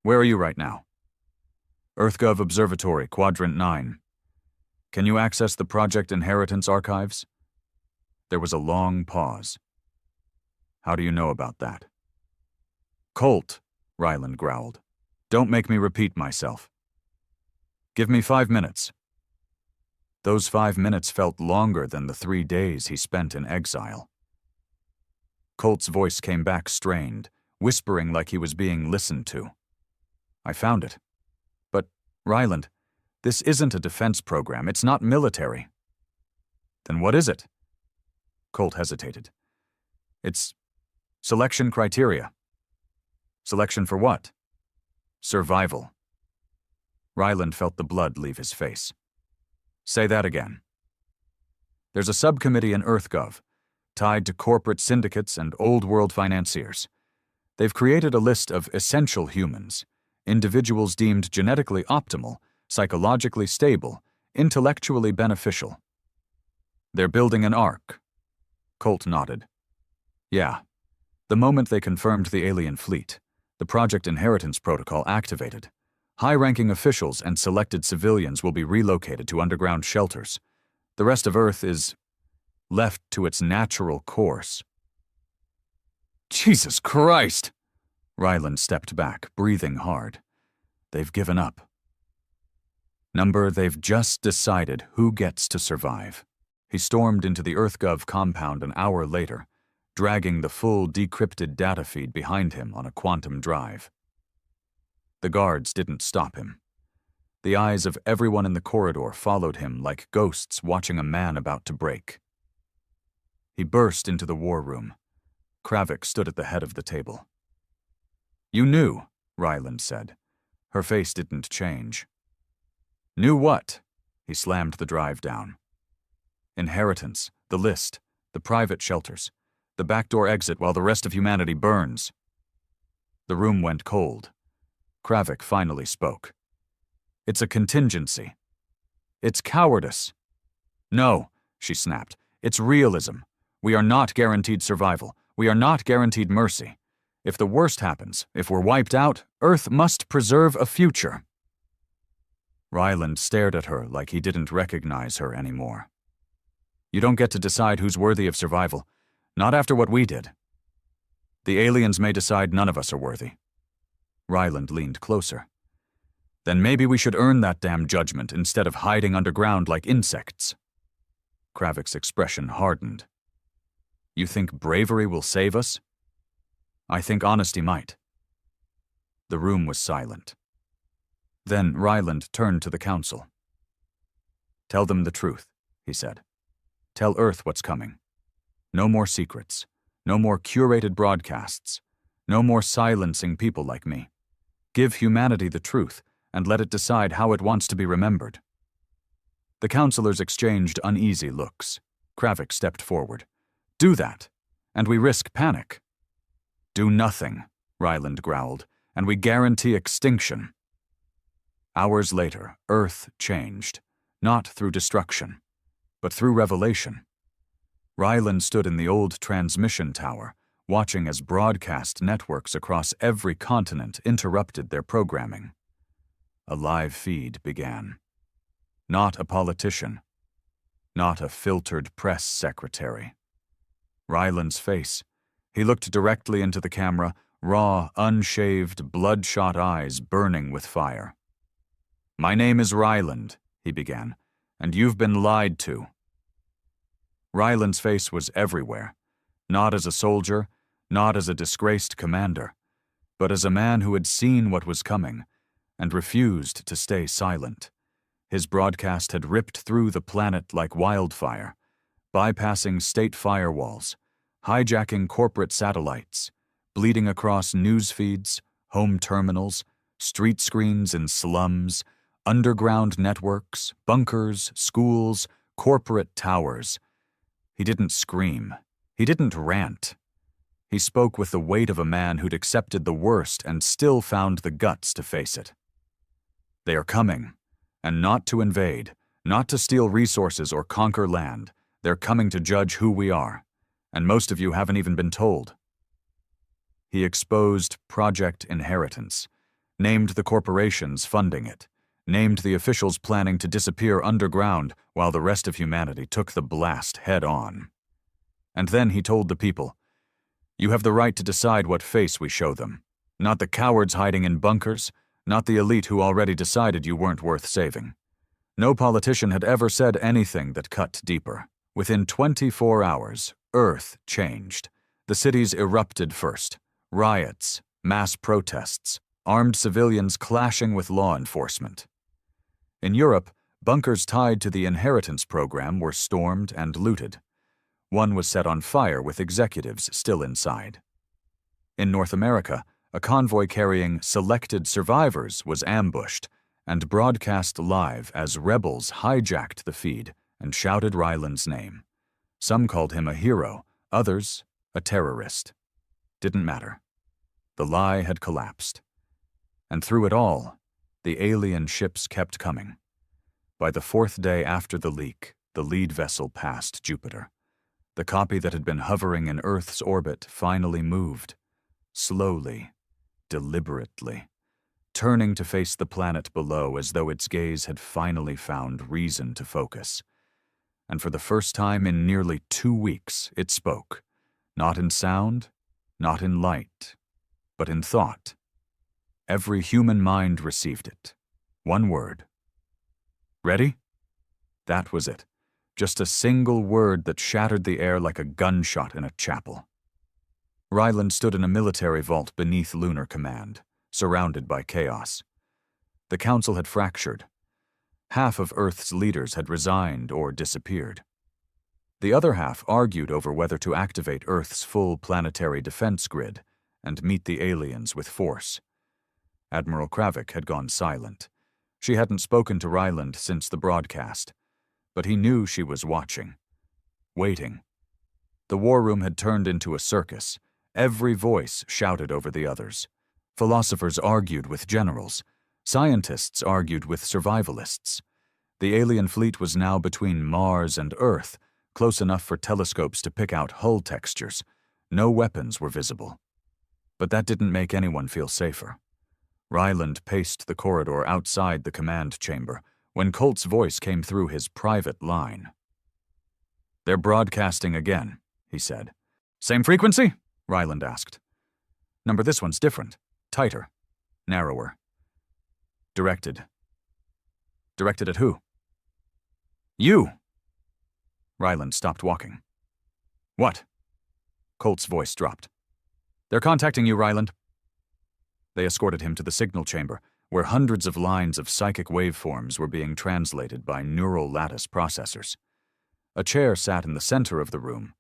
Where are you right now? EarthGov Observatory, Quadrant 9. Can you access the Project Inheritance archives? There was a long pause. How do you know about that? Colt, Ryland growled. Don't make me repeat myself. Give me 5 minutes. Those 5 minutes felt longer than the 3 days he spent in exile. Colt's voice came back strained, whispering like he was being listened to. I found it. But, Ryland, this isn't a defense program. It's not military. Then what is it? Colt hesitated. It's selection criteria. Selection for what? Survival. Ryland felt the blood leave his face. Say that again. There's a subcommittee in EarthGov, tied to corporate syndicates and old-world financiers. They've created a list of essential humans, individuals deemed genetically optimal, psychologically stable, intellectually beneficial. They're building an ark. Colt nodded. Yeah. The moment they confirmed the alien fleet, the Project Inheritance Protocol activated. High-ranking officials and selected civilians will be relocated to underground shelters. The rest of Earth is left to its natural course. Jesus Christ! Ryland stepped back, breathing hard. They've given up. Number, they've just decided who gets to survive. He stormed into the EarthGov compound an hour later, dragging the full decrypted data feed behind him on a quantum drive. The guards didn't stop him. The eyes of everyone in the corridor followed him like ghosts watching a man about to break. He burst into the war room. Kravik stood at the head of the table. "You knew," Ryland said. Her face didn't change. "Knew what?" He slammed the drive down. "Inheritance, the list, the private shelters, the backdoor exit while the rest of humanity burns." The room went cold. Kravik finally spoke. "It's a contingency. It's cowardice." "No," she snapped. "It's realism. We are not guaranteed survival. We are not guaranteed mercy. If the worst happens, if we're wiped out, Earth must preserve a future." Ryland stared at her like he didn't recognize her anymore. "You don't get to decide who's worthy of survival. Not after what we did. The aliens may decide none of us are worthy." Ryland leaned closer. "Then maybe we should earn that damn judgment instead of hiding underground like insects." Kravik's expression hardened. "You think bravery will save us?" "I think honesty might." The room was silent. Then Ryland turned to the council. "Tell them the truth," he said. "Tell Earth what's coming. No more secrets. No more curated broadcasts. No more silencing people like me. Give humanity the truth and let it decide how it wants to be remembered." The councilors exchanged uneasy looks. Kravik stepped forward. "Do that, and we risk panic." "Do nothing," Ryland growled, "and we guarantee extinction." Hours later, Earth changed, not through destruction, but through revelation. Ryland stood in the old transmission tower, watching as broadcast networks across every continent interrupted their programming. A live feed began. Not a politician. Not a filtered press secretary. Ryland's face. He looked directly into the camera, raw, unshaved, bloodshot eyes burning with fire. "My name is Ryland," he began, "and you've been lied to." Ryland's face was everywhere, not as a soldier, not as a disgraced commander, but as a man who had seen what was coming and refused to stay silent. His broadcast had ripped through the planet like wildfire, bypassing state firewalls, hijacking corporate satellites, bleeding across news feeds, home terminals, street screens in slums, underground networks, bunkers, schools, corporate towers. He didn't scream. He didn't rant. He spoke with the weight of a man who'd accepted the worst and still found the guts to face it. "They are coming, and not to invade, not to steal resources or conquer land. They're coming to judge who we are. And most of you haven't even been told." He exposed Project Inheritance, named the corporations funding it, named the officials planning to disappear underground while the rest of humanity took the blast head on. And then he told the people, "You have the right to decide what face we show them. Not the cowards hiding in bunkers, not the elite who already decided you weren't worth saving." No politician had ever said anything that cut deeper. Within 24 hours, Earth changed. The cities erupted first. Riots, mass protests, armed civilians clashing with law enforcement. In Europe, bunkers tied to the inheritance program were stormed and looted. One was set on fire with executives still inside. In North America, a convoy carrying selected survivors was ambushed and broadcast live as rebels hijacked the feed and shouted Ryland's name. Some called him a hero, others a terrorist. Didn't matter. The lie had collapsed. And through it all, the alien ships kept coming. By the 4th day after the leak, the lead vessel passed Jupiter. The copy that had been hovering in Earth's orbit finally moved, slowly, deliberately, turning to face the planet below as though its gaze had finally found reason to focus. And for the first time in nearly 2 weeks, it spoke, not in sound, not in light, but in thought. Every human mind received it. One word. "Ready?" That was it. Just a single word that shattered the air like a gunshot in a chapel. Ryland stood in a military vault beneath Lunar Command, surrounded by chaos. The council had fractured. Half of Earth's leaders had resigned or disappeared. The other half argued over whether to activate Earth's full planetary defense grid and meet the aliens with force. Admiral Kravik had gone silent. She hadn't spoken to Ryland since the broadcast, but he knew she was watching, waiting. The war room had turned into a circus. Every voice shouted over the others. Philosophers argued with generals. Scientists argued with survivalists. The alien fleet was now between Mars and Earth, close enough for telescopes to pick out hull textures. No weapons were visible. But that didn't make anyone feel safer. Ryland paced the corridor outside the command chamber when Colt's voice came through his private line. "They're broadcasting again," he said. "Same frequency?" Ryland asked. "Number, this one's different. Tighter. Narrower. Directed. Directed at who?" "You." Ryland stopped walking. "What?" Colt's voice dropped. "They're contacting you, Ryland." They escorted him to the signal chamber, where hundreds of lines of psychic waveforms were being translated by neural lattice processors. A chair sat in the center of the room,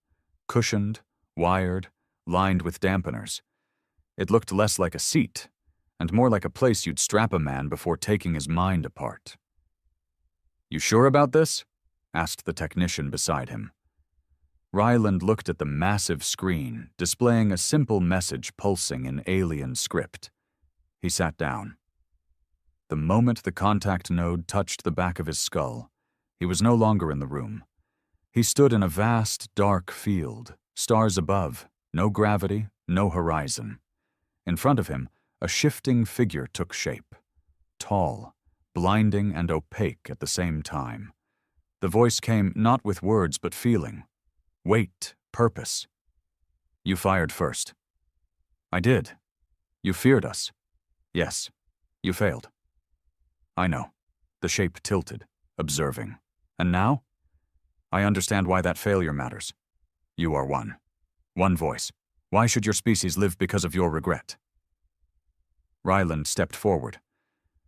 cushioned, wired, lined with dampeners. It looked less like a seat, and more like a place you'd strap a man before taking his mind apart. "You sure about this?" asked the technician beside him. Ryland looked at the massive screen, displaying a simple message pulsing in alien script. He sat down. The moment the contact node touched the back of his skull, he was no longer in the room. He stood in a vast, dark field, stars above, no gravity, no horizon. In front of him, a shifting figure took shape. Tall, blinding and opaque at the same time. The voice came not with words but feeling. Weight, purpose. "You fired first." "I did. You feared us." "Yes. You failed." "I know." The shape tilted, observing. "And now?" "I understand why that failure matters. You are one. One voice. Why should your species live because of your regret?" Ryland stepped forward.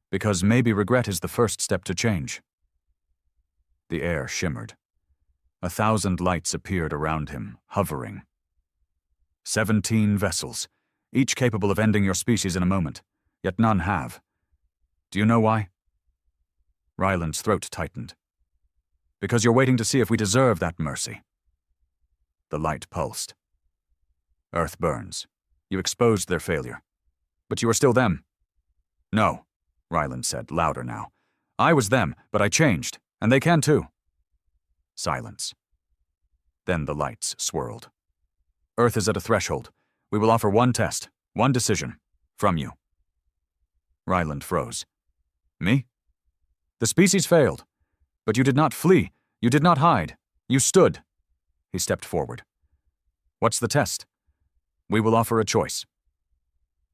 "Because maybe regret is the first step to change." The air shimmered. 1,000 lights appeared around him, hovering. 17 vessels, each capable of ending your species in a moment, yet none have. Do you know why? Ryland's throat tightened. "Because you're waiting to see if we deserve that mercy." The light pulsed. "Earth burns. You exposed their failure. But you are still them." "No," Ryland said, louder now. "I was them, but I changed, and they can too." Silence. Then the lights swirled. "Earth is at a threshold. We will offer one test, one decision, from you." Ryland froze. "Me?" "The species failed. But you did not flee. You did not hide. You stood." He stepped forward. "What's the test?" "We will offer a choice."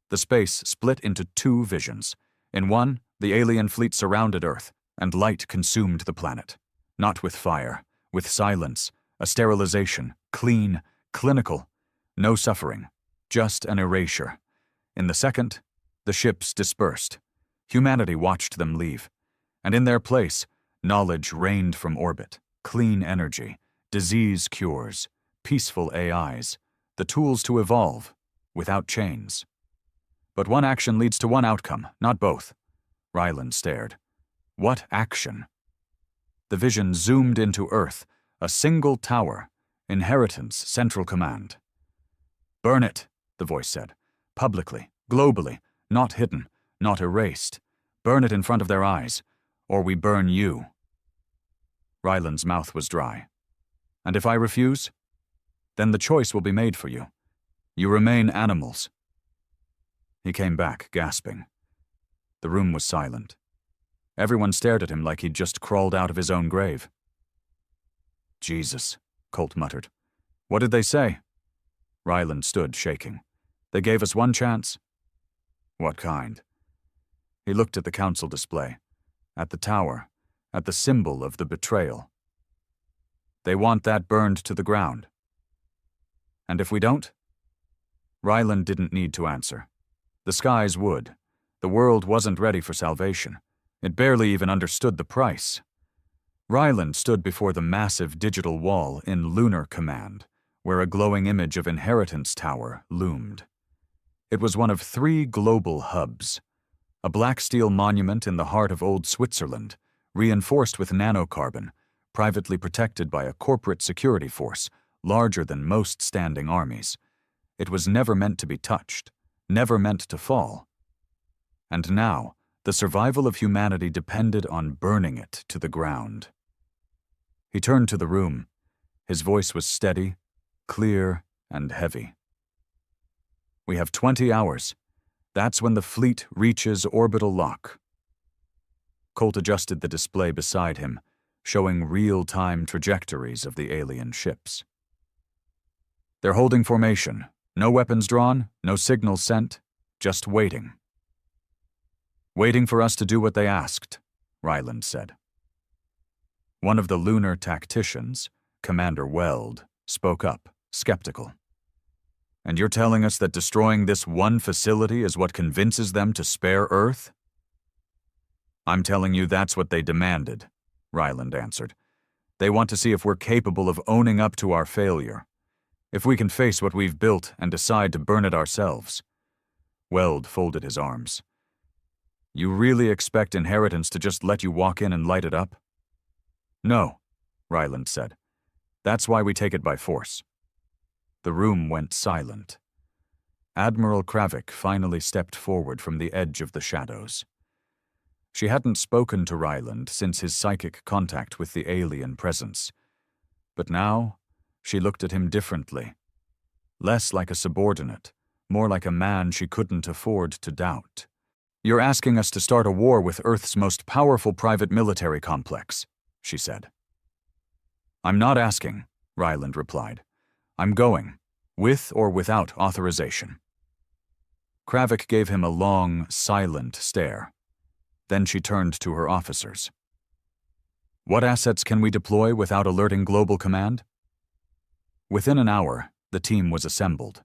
The space split into two visions. In one, the alien fleet surrounded Earth, and light consumed the planet. Not with fire, with silence, a sterilization, clean, clinical, no suffering, just an erasure. In the second, the ships dispersed. Humanity watched them leave. And in their place, knowledge rained from orbit, clean energy, disease cures, peaceful AIs, the tools to evolve, without chains. But one action leads to one outcome, not both. Ryland stared. What action? The vision zoomed into Earth, a single tower, Inheritance Central Command. "Burn it," the voice said, "publicly, globally, not hidden, not erased. Burn it in front of their eyes, or we burn you." Ryland's mouth was dry. "And if I refuse? Then the choice will be made for you. You remain animals." He came back, gasping. The room was silent. Everyone stared at him like he'd just crawled out of his own grave. "Jesus," Colt muttered. "What did they say?" Ryland stood, shaking. "They gave us one chance?" "What kind?" He looked at the council display, at the tower, at the symbol of the betrayal. "They want that burned to the ground." "And if we don't?" Ryland didn't need to answer. The skies would, The world wasn't ready for salvation. It barely even understood the price. Ryland stood before the massive digital wall in Lunar Command, where a glowing image of Inheritance Tower loomed. It was one of 3 global hubs. A black steel monument in the heart of old Switzerland, reinforced with nanocarbon, privately protected by a corporate security force larger than most standing armies. It was never meant to be touched, never meant to fall. And now, the survival of humanity depended on burning it to the ground. He turned to the room. His voice was steady, clear, and heavy. We have 20 hours. That's when the fleet reaches orbital lock. Colt adjusted the display beside him, showing real-time trajectories of the alien ships. They're holding formation. No weapons drawn, no signals sent, just waiting. Waiting for us to do what they asked, Ryland said. One of the lunar tacticians, Commander Weld, spoke up, skeptical. And you're telling us that destroying this one facility is what convinces them to spare Earth? I'm telling you that's what they demanded, Ryland answered. They want to see if we're capable of owning up to our failure, if we can face what we've built and decide to burn it ourselves. Weld folded his arms. You really expect Inheritance to just let you walk in and light it up? No, Ryland said. That's why we take it by force. The room went silent. Admiral Kravik finally stepped forward from the edge of the shadows. She hadn't spoken to Ryland since his psychic contact with the alien presence. But now, she looked at him differently. Less like a subordinate, more like a man she couldn't afford to doubt. You're asking us to start a war with Earth's most powerful private military complex, she said. I'm not asking, Ryland replied. I'm going, with or without authorization. Kravik gave him a long, silent stare. Then she turned to her officers. What assets can we deploy without alerting Global Command? Within an hour, the team was assembled.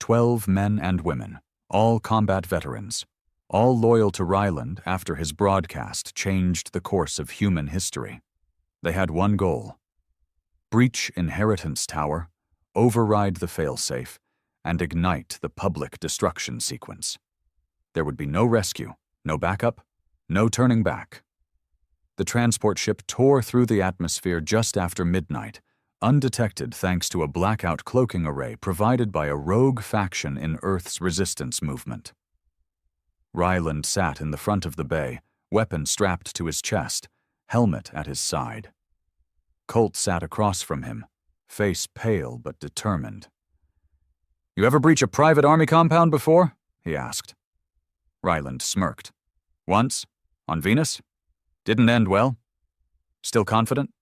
12 men and women, all combat veterans, all loyal to Ryland after his broadcast changed the course of human history. They had one goal: breach Inheritance Tower, override the failsafe, and ignite the public destruction sequence. There would be no rescue, no backup, no turning back. The transport ship tore through the atmosphere just after midnight, undetected thanks to a blackout cloaking array provided by a rogue faction in Earth's resistance movement. Ryland sat in the front of the bay, weapon strapped to his chest, helmet at his side. Colt sat across from him, face pale but determined. You ever breach a private army compound before? He asked. Ryland smirked. Once, on Venus. Didn't end well. Still confident?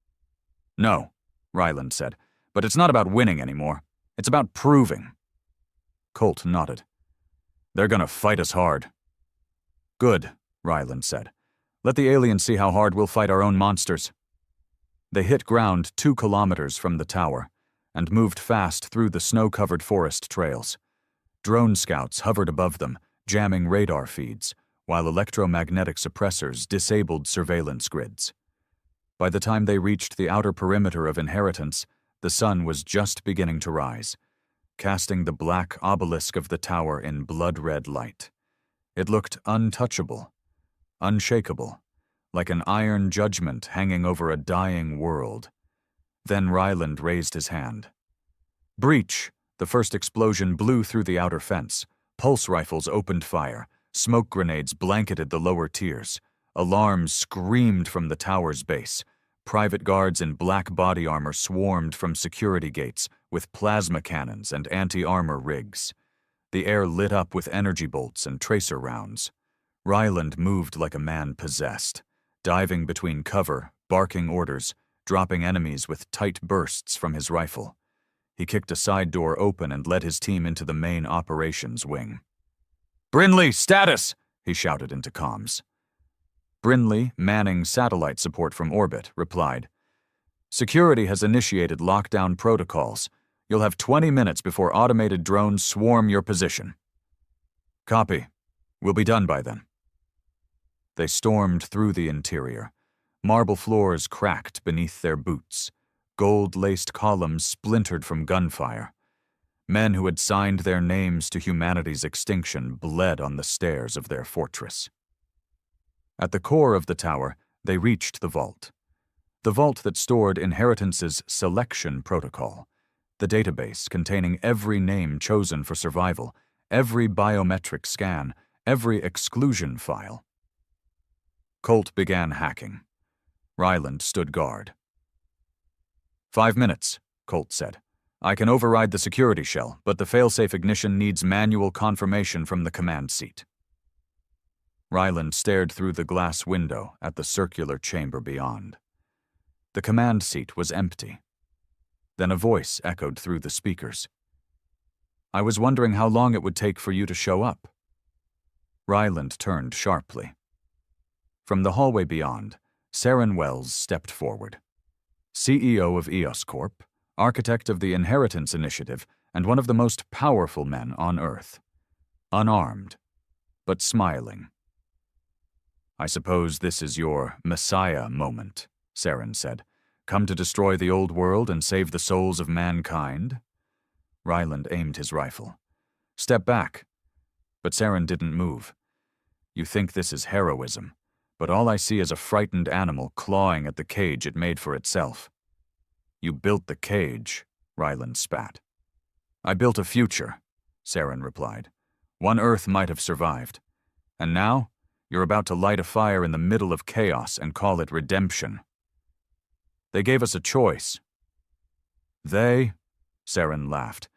No, Ryland said, but it's not about winning anymore. It's about proving. Colt nodded. They're gonna fight us hard. Good, Ryland said. Let the aliens see how hard we'll fight our own monsters. They hit ground 2 kilometers from the tower and moved fast through the snow-covered forest trails. Drone scouts hovered above them, jamming radar feeds, while electromagnetic suppressors disabled surveillance grids. By the time they reached the outer perimeter of Inheritance, the sun was just beginning to rise, casting the black obelisk of the tower in blood-red light. It looked untouchable, unshakable, like an iron judgment hanging over a dying world. Then Ryland raised his hand. Breach! The first explosion blew through the outer fence. Pulse rifles opened fire. Smoke grenades blanketed the lower tiers. Alarms screamed from the tower's base. Private guards in black body armor swarmed from security gates with plasma cannons and anti-armor rigs. The air lit up with energy bolts and tracer rounds. Ryland moved like a man possessed, diving between cover, barking orders, dropping enemies with tight bursts from his rifle. He kicked a side door open and led his team into the main operations wing. Brinley, status! He shouted into comms. Brinley, manning satellite support from orbit, replied, Security has initiated lockdown protocols. You'll have 20 minutes before automated drones swarm your position. Copy. We'll be done by then. They stormed through the interior. Marble floors cracked beneath their boots. Gold-laced columns splintered from gunfire. Men who had signed their names to humanity's extinction bled on the stairs of their fortress. At the core of the tower, they reached the vault. The vault that stored Inheritance's selection protocol, the database containing every name chosen for survival, every biometric scan, every exclusion file. Colt began hacking. Ryland stood guard. 5 minutes, Colt said. I can override the security shell, but the failsafe ignition needs manual confirmation from the command seat. Ryland stared through the glass window at the circular chamber beyond. The command seat was empty. Then a voice echoed through the speakers. I was wondering how long it would take for you to show up. Ryland turned sharply. From the hallway beyond, Saren Wells stepped forward. CEO of EOS Corp, architect of the Inheritance Initiative, and one of the most powerful men on Earth. Unarmed, but smiling. I suppose this is your Messiah moment, Saren said. Come to destroy the old world and save the souls of mankind? Ryland aimed his rifle. Step back. But Saren didn't move. You think this is heroism, but all I see is a frightened animal clawing at the cage it made for itself. You built the cage, Ryland spat. I built a future, Saren replied. One Earth might have survived. And now, you're about to light a fire in the middle of chaos and call it redemption. They gave us a choice. They? Saren laughed.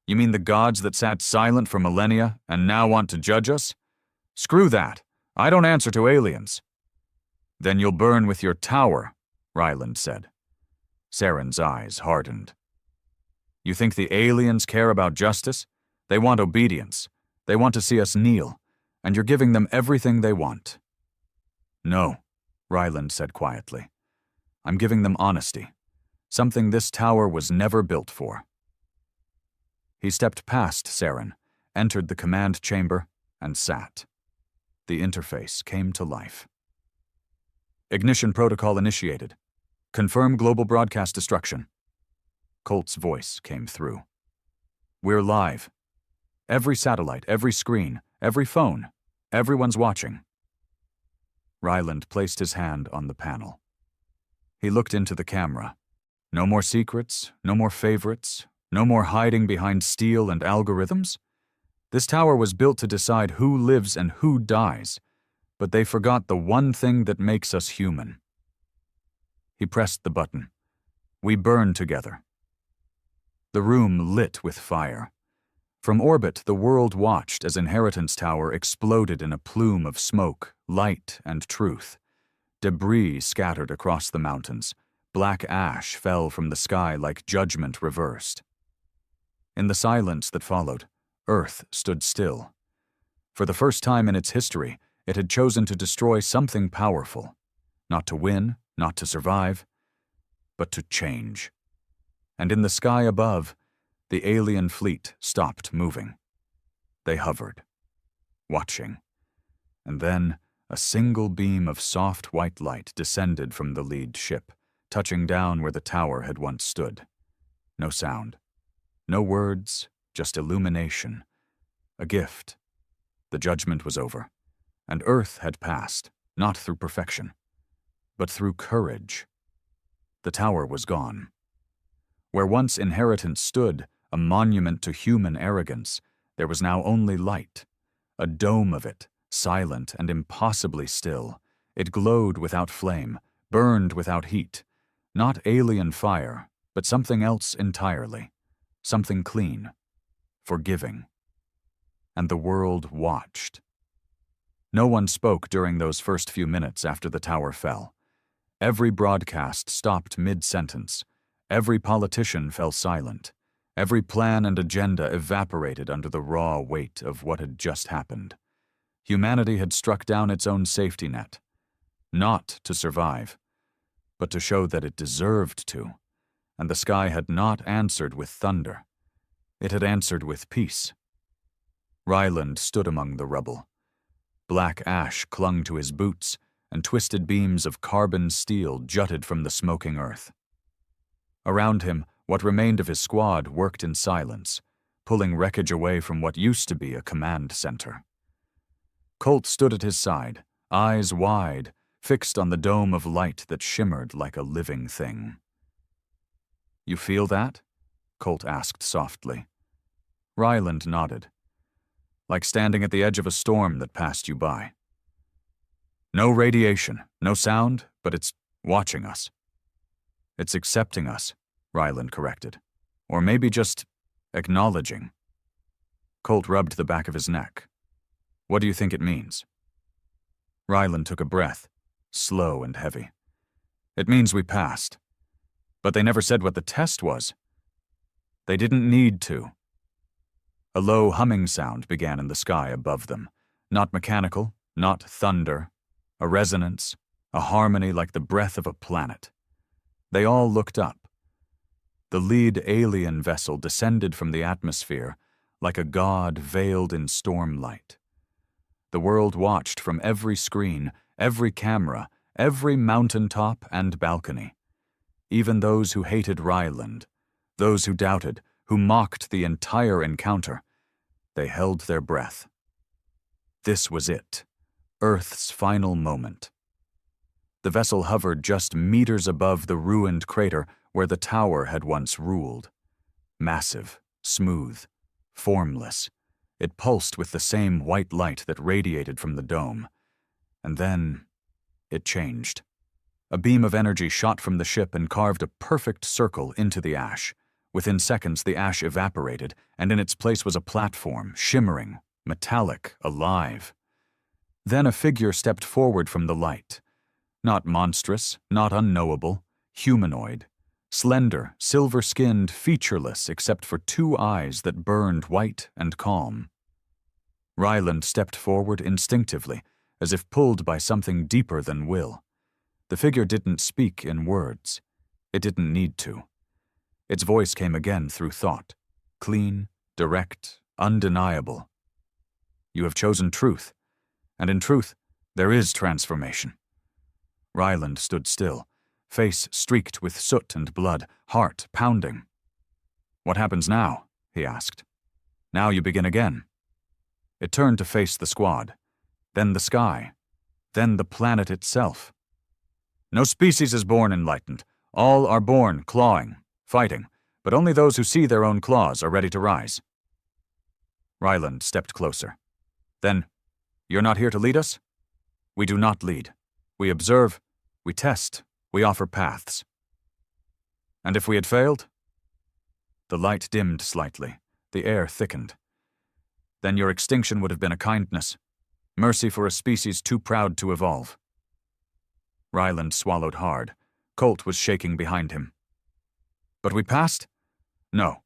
You mean the gods that sat silent for millennia and now want to judge us? Screw that. I don't answer to aliens. Then you'll burn with your tower, Ryland said. Saren's eyes hardened. You think the aliens care about justice? They want obedience. They want to see us kneel, and you're giving them everything they want. No, Ryland said quietly. I'm giving them honesty, something this tower was never built for. He stepped past Saren, entered the command chamber, and sat. The interface came to life. Ignition protocol initiated. Confirm global broadcast destruction. Colt's voice came through. We're live. Every satellite, every screen, every phone, everyone's watching. Ryland placed his hand on the panel. He looked into the camera. No more secrets, no more favorites, no more hiding behind steel and algorithms. This tower was built to decide who lives and who dies, but they forgot the one thing that makes us human. He pressed the button. We burn together. The room lit with fire. From orbit, the world watched as Inheritance Tower exploded in a plume of smoke, light, and truth. Debris scattered across the mountains. Black ash fell from the sky like judgment reversed. In the silence that followed, Earth stood still. For the first time in its history, it had chosen to destroy something powerful. Not to win, not to survive, but to change. And in the sky above, the alien fleet stopped moving. They hovered, watching. And then, a single beam of soft white light descended from the lead ship, touching down where the tower had once stood. No sound. No words, just illumination. A gift. The judgment was over, and Earth had passed, not through perfection, but through courage. The tower was gone. Where once Inheritance stood, a monument to human arrogance, there was now only light. A dome of it, silent and impossibly still. It glowed without flame, burned without heat. Not alien fire, but something else entirely. Something clean, forgiving. And the world watched. No one spoke during those first few minutes after the tower fell. Every broadcast stopped mid-sentence. Every politician fell silent. Every plan and agenda evaporated under the raw weight of what had just happened. Humanity had struck down its own safety net. Not to survive, but to show that it deserved to. And the sky had not answered with thunder. It had answered with peace. Ryland stood among the rubble. Black ash clung to his boots, and twisted beams of carbon steel jutted from the smoking earth. Around him, what remained of his squad worked in silence, pulling wreckage away from what used to be a command center. Colt stood at his side, eyes wide, fixed on the dome of light that shimmered like a living thing. "You feel that?" Colt asked softly. Ryland nodded. "Like standing at the edge of a storm that passed you by. No radiation, no sound, but it's watching us." "It's accepting us," Ryland corrected. "Or maybe just acknowledging." Colt rubbed the back of his neck. "What do you think it means?" Ryland took a breath, slow and heavy. "It means we passed. But they never said what the test was. They didn't need to." A low humming sound began in the sky above them. Not mechanical, not thunder. A resonance, a harmony like the breath of a planet. They all looked up. The lead alien vessel descended from the atmosphere like a god veiled in storm light. The world watched from every screen, every camera, every mountaintop and balcony. Even those who hated Ryland, those who doubted, who mocked the entire encounter, they held their breath. This was it, Earth's final moment. The vessel hovered just meters above the ruined crater where the tower had once ruled. Massive, smooth, formless, it pulsed with the same white light that radiated from the dome. And then it changed. A beam of energy shot from the ship and carved a perfect circle into the ash. Within seconds, the ash evaporated, and in its place was a platform, shimmering, metallic, alive. Then a figure stepped forward from the light. Not monstrous, not unknowable, humanoid. Slender, silver-skinned, featureless except for two eyes that burned white and calm. Ryland stepped forward instinctively, as if pulled by something deeper than will. The figure didn't speak in words. It didn't need to. Its voice came again through thought, clean, direct, undeniable. "You have chosen truth, and in truth, there is transformation." Ryland stood still, face streaked with soot and blood, heart pounding. "What happens now?" he asked. "Now you begin again." It turned to face the squad, then the sky, then the planet itself. "No species is born enlightened. All are born clawing, fighting, but only those who see their own claws are ready to rise." Ryland stepped closer. "Then, you're not here to lead us?" "We do not lead. We observe, we test, we offer paths." "And if we had failed?" The light dimmed slightly, the air thickened. "Then your extinction would have been a kindness, mercy for a species too proud to evolve." Ryland swallowed hard. Colt was shaking behind him. "But we passed?" "No."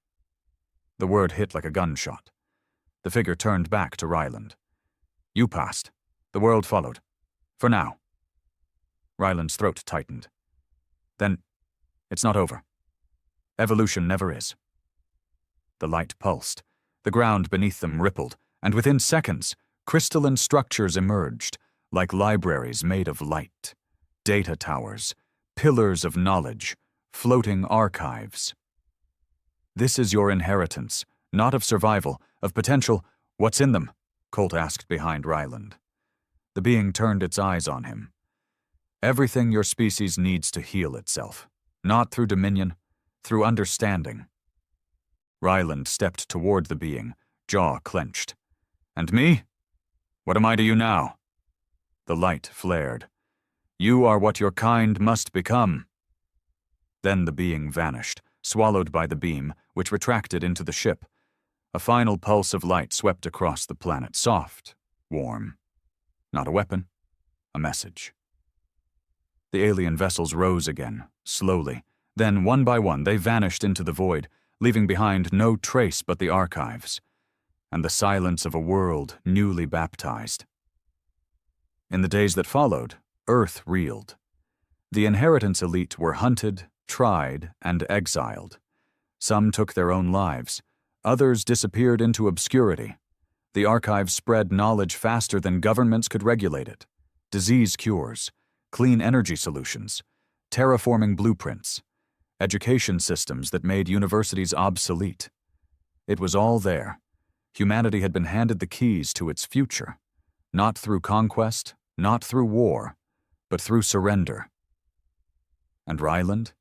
The word hit like a gunshot. The figure turned back to Ryland. "You passed. The world followed. For now." Ryland's throat tightened. "Then, it's not over. Evolution never is." The light pulsed. The ground beneath them rippled, and within seconds, crystalline structures emerged, like libraries made of light. Data towers, pillars of knowledge, floating archives. "This is your inheritance, not of survival, of potential. What's in them?" Colt asked behind Ryland. The being turned its eyes on him. "Everything your species needs to heal itself, not through dominion, through understanding." Ryland stepped toward the being, jaw clenched. "And me? What am I to you now?" The light flared. "You are what your kind must become." Then the being vanished, swallowed by the beam, which retracted into the ship. A final pulse of light swept across the planet, soft, warm. Not a weapon, a message. The alien vessels rose again, slowly. Then, one by one, they vanished into the void, leaving behind no trace but the archives, and the silence of a world newly baptized. In the days that followed, Earth reeled. The inheritance elite were hunted, tried, and exiled. Some took their own lives. Others disappeared into obscurity. The archives spread knowledge faster than governments could regulate it. Disease cures, clean energy solutions, terraforming blueprints, education systems that made universities obsolete. It was all there. Humanity had been handed the keys to its future, not through conquest, not through war, but through surrender. And Ryland?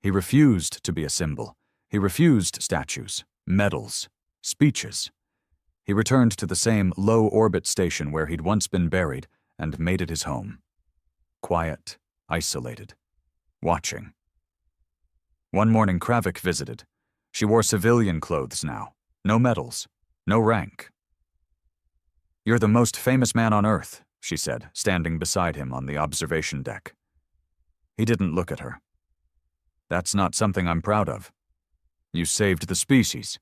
He refused to be a symbol. He refused statues, medals, speeches. He returned to the same low-orbit station where he'd once been buried and made it his home. Quiet, isolated, watching. One morning Kravik visited. She wore civilian clothes now. No medals, no rank. "You're the most famous man on Earth," she said, standing beside him on the observation deck. He didn't look at her. "That's not something I'm proud of. You saved the species."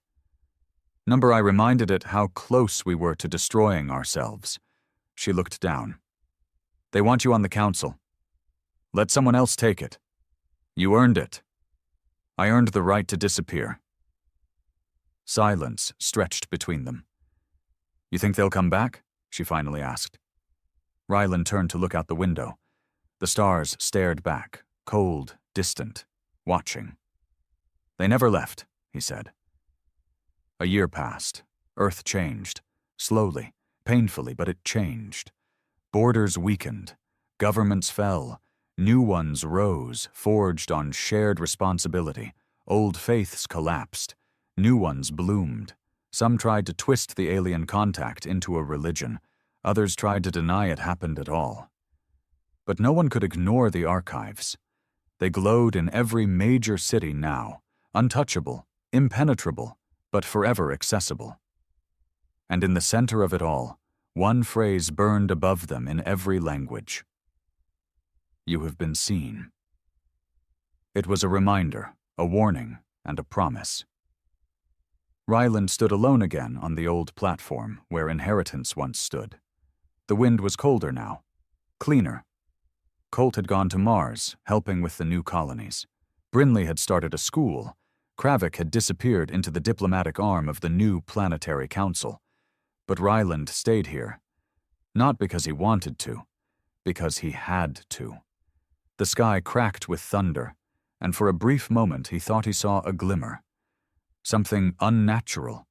I reminded it how close we were to destroying ourselves. She looked down. "They want you on the council. Let someone else take it. You earned it. I earned the right to disappear." Silence stretched between them. "You think they'll come back?" she finally asked. Ryland turned to look out the window. The stars stared back, cold, distant, watching. "They never left," he said. A year passed. Earth changed. Slowly, painfully, but it changed. Borders weakened. Governments fell. New ones rose, forged on shared responsibility. Old faiths collapsed. New ones bloomed. Some tried to twist the alien contact into a religion. Others tried to deny it happened at all. But no one could ignore the archives. They glowed in every major city now, untouchable, impenetrable, but forever accessible. And in the center of it all, one phrase burned above them in every language. "You have been seen." It was a reminder, a warning, and a promise. Ryland stood alone again on the old platform where Inheritance once stood. The wind was colder now, cleaner. Colt had gone to Mars, helping with the new colonies. Brinley had started a school. Kravik had disappeared into the diplomatic arm of the new planetary council. But Ryland stayed here. Not because he wanted to, because he had to. The sky cracked with thunder, and for a brief moment he thought he saw a glimmer. Something unnatural,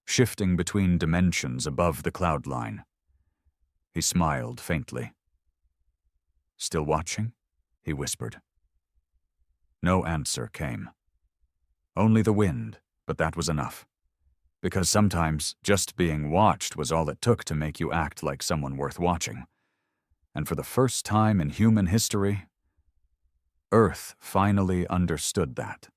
shifting between dimensions above the cloud line. He smiled faintly. "Still watching?" he whispered. No answer came. Only the wind, but that was enough. Because sometimes just being watched was all it took to make you act like someone worth watching. And for the first time in human history, Earth finally understood that.